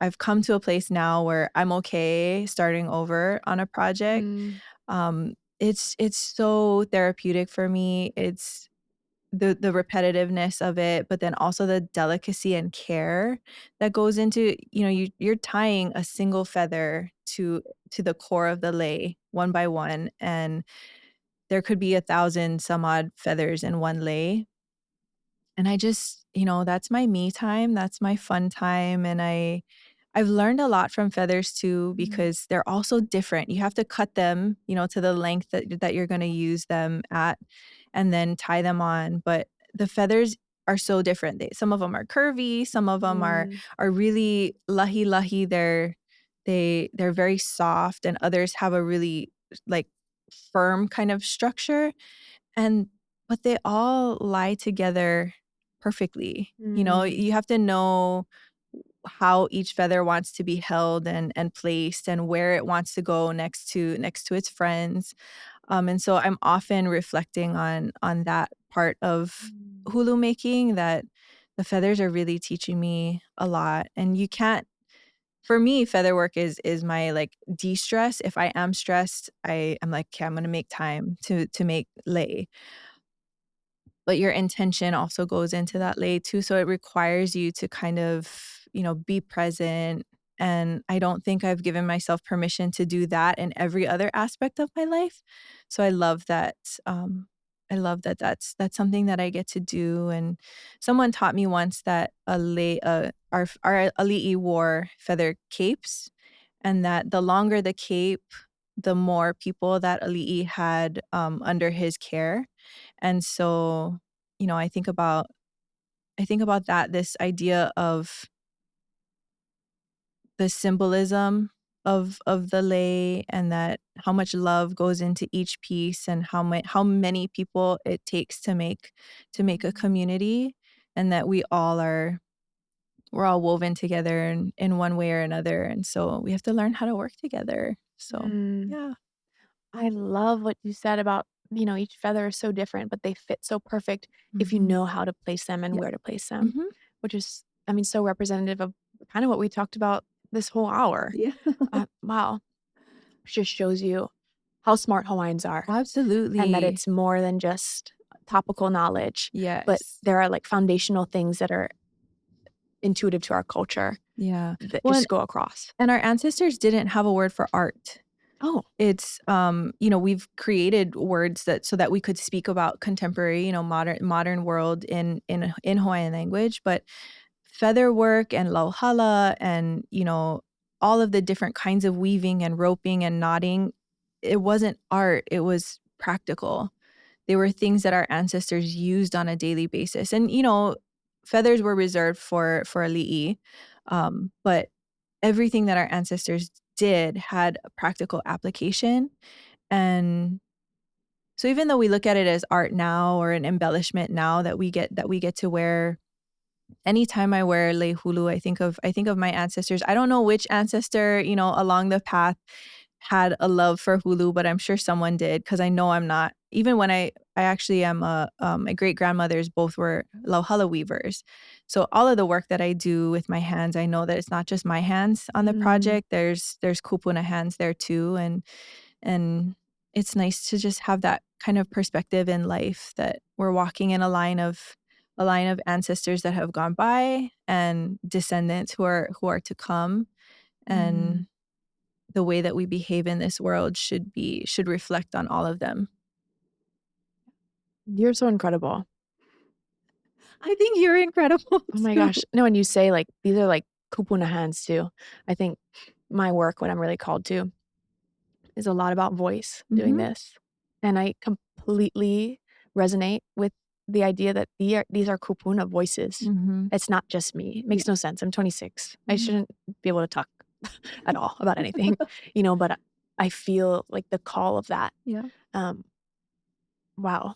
I've come to a place now where I'm okay starting over on a project. Mm, It's so therapeutic for me. It's the repetitiveness of it, but then also the delicacy and care that goes into, you're tying a single feather to the core of the lei one by one, and there could be 1,000 some odd feathers in one lei. And I just, that's my me time, that's my fun time, and I've learned a lot from feathers too mm, because they're also different. You have to cut them, to the length that you're gonna use them at, and then tie them on, but the feathers are so different. Some of them are curvy, some of them mm, are really lahi-lahi, they're very soft, and others have a really, like, firm kind of structure, and but they all lie together perfectly. mm, You have to know how each feather wants to be held and placed, and where it wants to go next to its friends. And so I'm often reflecting on that part of mm, hulu making, that the feathers are really teaching me a lot. And you can't for me, feather work is my, like, de-stress. If I am stressed, I'm like, "Okay, I'm gonna make time to make lei." But your intention also goes into that lei too, so it requires you to kind of, be present, and I don't think I've given myself permission to do that in every other aspect of my life. So um, I love that that's something that I get to do, and someone taught me once that our ali'i wore feather capes, and that the longer the cape, the more people that ali'i had, under his care. And so, I think about that, this idea of the symbolism of the lei, and that how much love goes into each piece, and how many people it takes to make a community, and that we're all woven together in one way or another, and so we have to learn how to work together. So, mm. yeah. I love what you said about, each feather is so different, but they fit so perfect if you Mhm. know how to place them and Yep. where to place them, Mhm. which is, I mean, so representative of kind of what we talked about this whole hour. Yeah. Wow. Just shows you how smart Hawaiians are, and that Absolutely. it's more than just topical knowledge, but Yes. there are, like, foundational things that are intuitive to our culture Yeah. that Well, just go across. and our ancestors didn't have a word for art. Oh. We've created words that we could speak about contemporary, modern world in Hawaiian language, but feather work and lauhala and, all of the different kinds of weaving and roping and knotting, it wasn't art, it was practical. They were things that our ancestors used on a daily basis. And, feathers were reserved for ali'i, but everything that our ancestors did had a practical application. And so even though we look at it as art now, or an embellishment now that we get to wear, anytime I wear lei hulu, I think of my ancestors. I don't know which ancestor, along the path had a love for hulu, but I'm sure someone did, because I know I'm not. Even when I actually am my great grandmothers both were lauhala weavers, so all of the work that I do with my hands, I know that it's not just my hands on the project. There's kupuna hands there too, and it's nice to just have that kind of perspective in life, that we're walking in a line of ancestors that have gone by and descendants who are to come, and the way that we behave in this world should reflect on all of them. You're so incredible. I think you're incredible Oh my too. gosh. No, and you say, like, these are, like, kupuna hands too. I think my work, what I'm really called to, is a lot about voice doing this, and I completely resonate with the idea that these are kupuna voices. It's not just me. It makes no sense. I'm 26. I shouldn't be able to talk at all about anything, but I feel, like, the call of that. Yeah. Wow.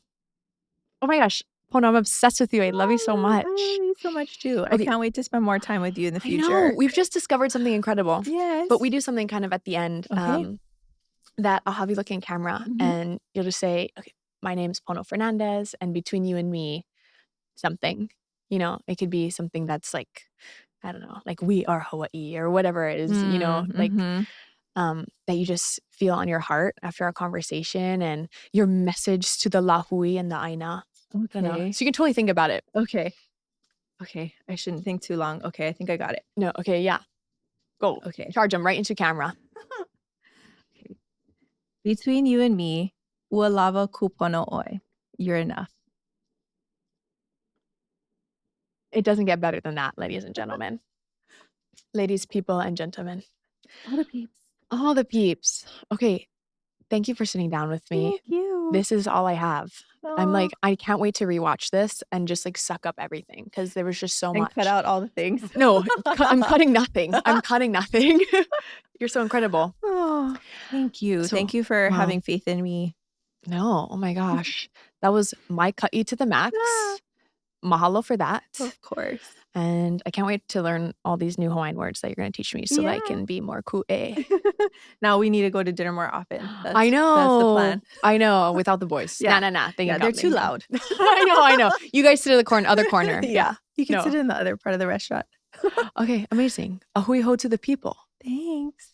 Oh my gosh. Pono, I'm obsessed with you. I love you so much. I love you so much too. I Okay. can't wait to spend more time with you in the I know. future. We've just discovered something incredible. Yes. But we do something kind of at the end, Okay. that I'll have you look in camera and you'll just say, "Okay, my name's Pono Fernandez, and between you and me, something." It could be something that's like, I don't know, like we are Hawaii or whatever it is, like that you just feel on your heart after our conversation, and your message to the lahui and the aina. I don't know. Okay. So you can totally think about it. Okay. I shouldn't think too long. Okay, I think I got it. No, okay, yeah. Go. Okay. Charge them right into camera. Okay. Between you and me, ua lava kupono oi. You're enough. It doesn't get better than that, ladies and gentlemen. Ladies, people, and gentlemen. All the peeps. All the peeps. Okay, thank you for sitting down with me. Thank you. This is all I have. I'm Aw. like, I can't wait to rewatch this and just, like, suck up everything, because there was just so And much. cut out all the things. No, I'm cutting nothing. I'm cutting nothing. You're so incredible. Oh, thank you. So, Thank you for wow. having faith in me. No, oh my gosh. That was my cut you to the max. Mahalo for that. Of course. And I can't wait to learn all these new Hawaiian words that you're going to teach me so that I Yeah. can be more ku'e. Now we need to go to dinner more often. I know. That's the plan. I know, without the boys. Yeah. Nah. They're too loud. I know. You guys sit in the other corner. Yeah. You can No. sit in the other part of the restaurant. Okay, amazing. A hui ho to the people. Thanks.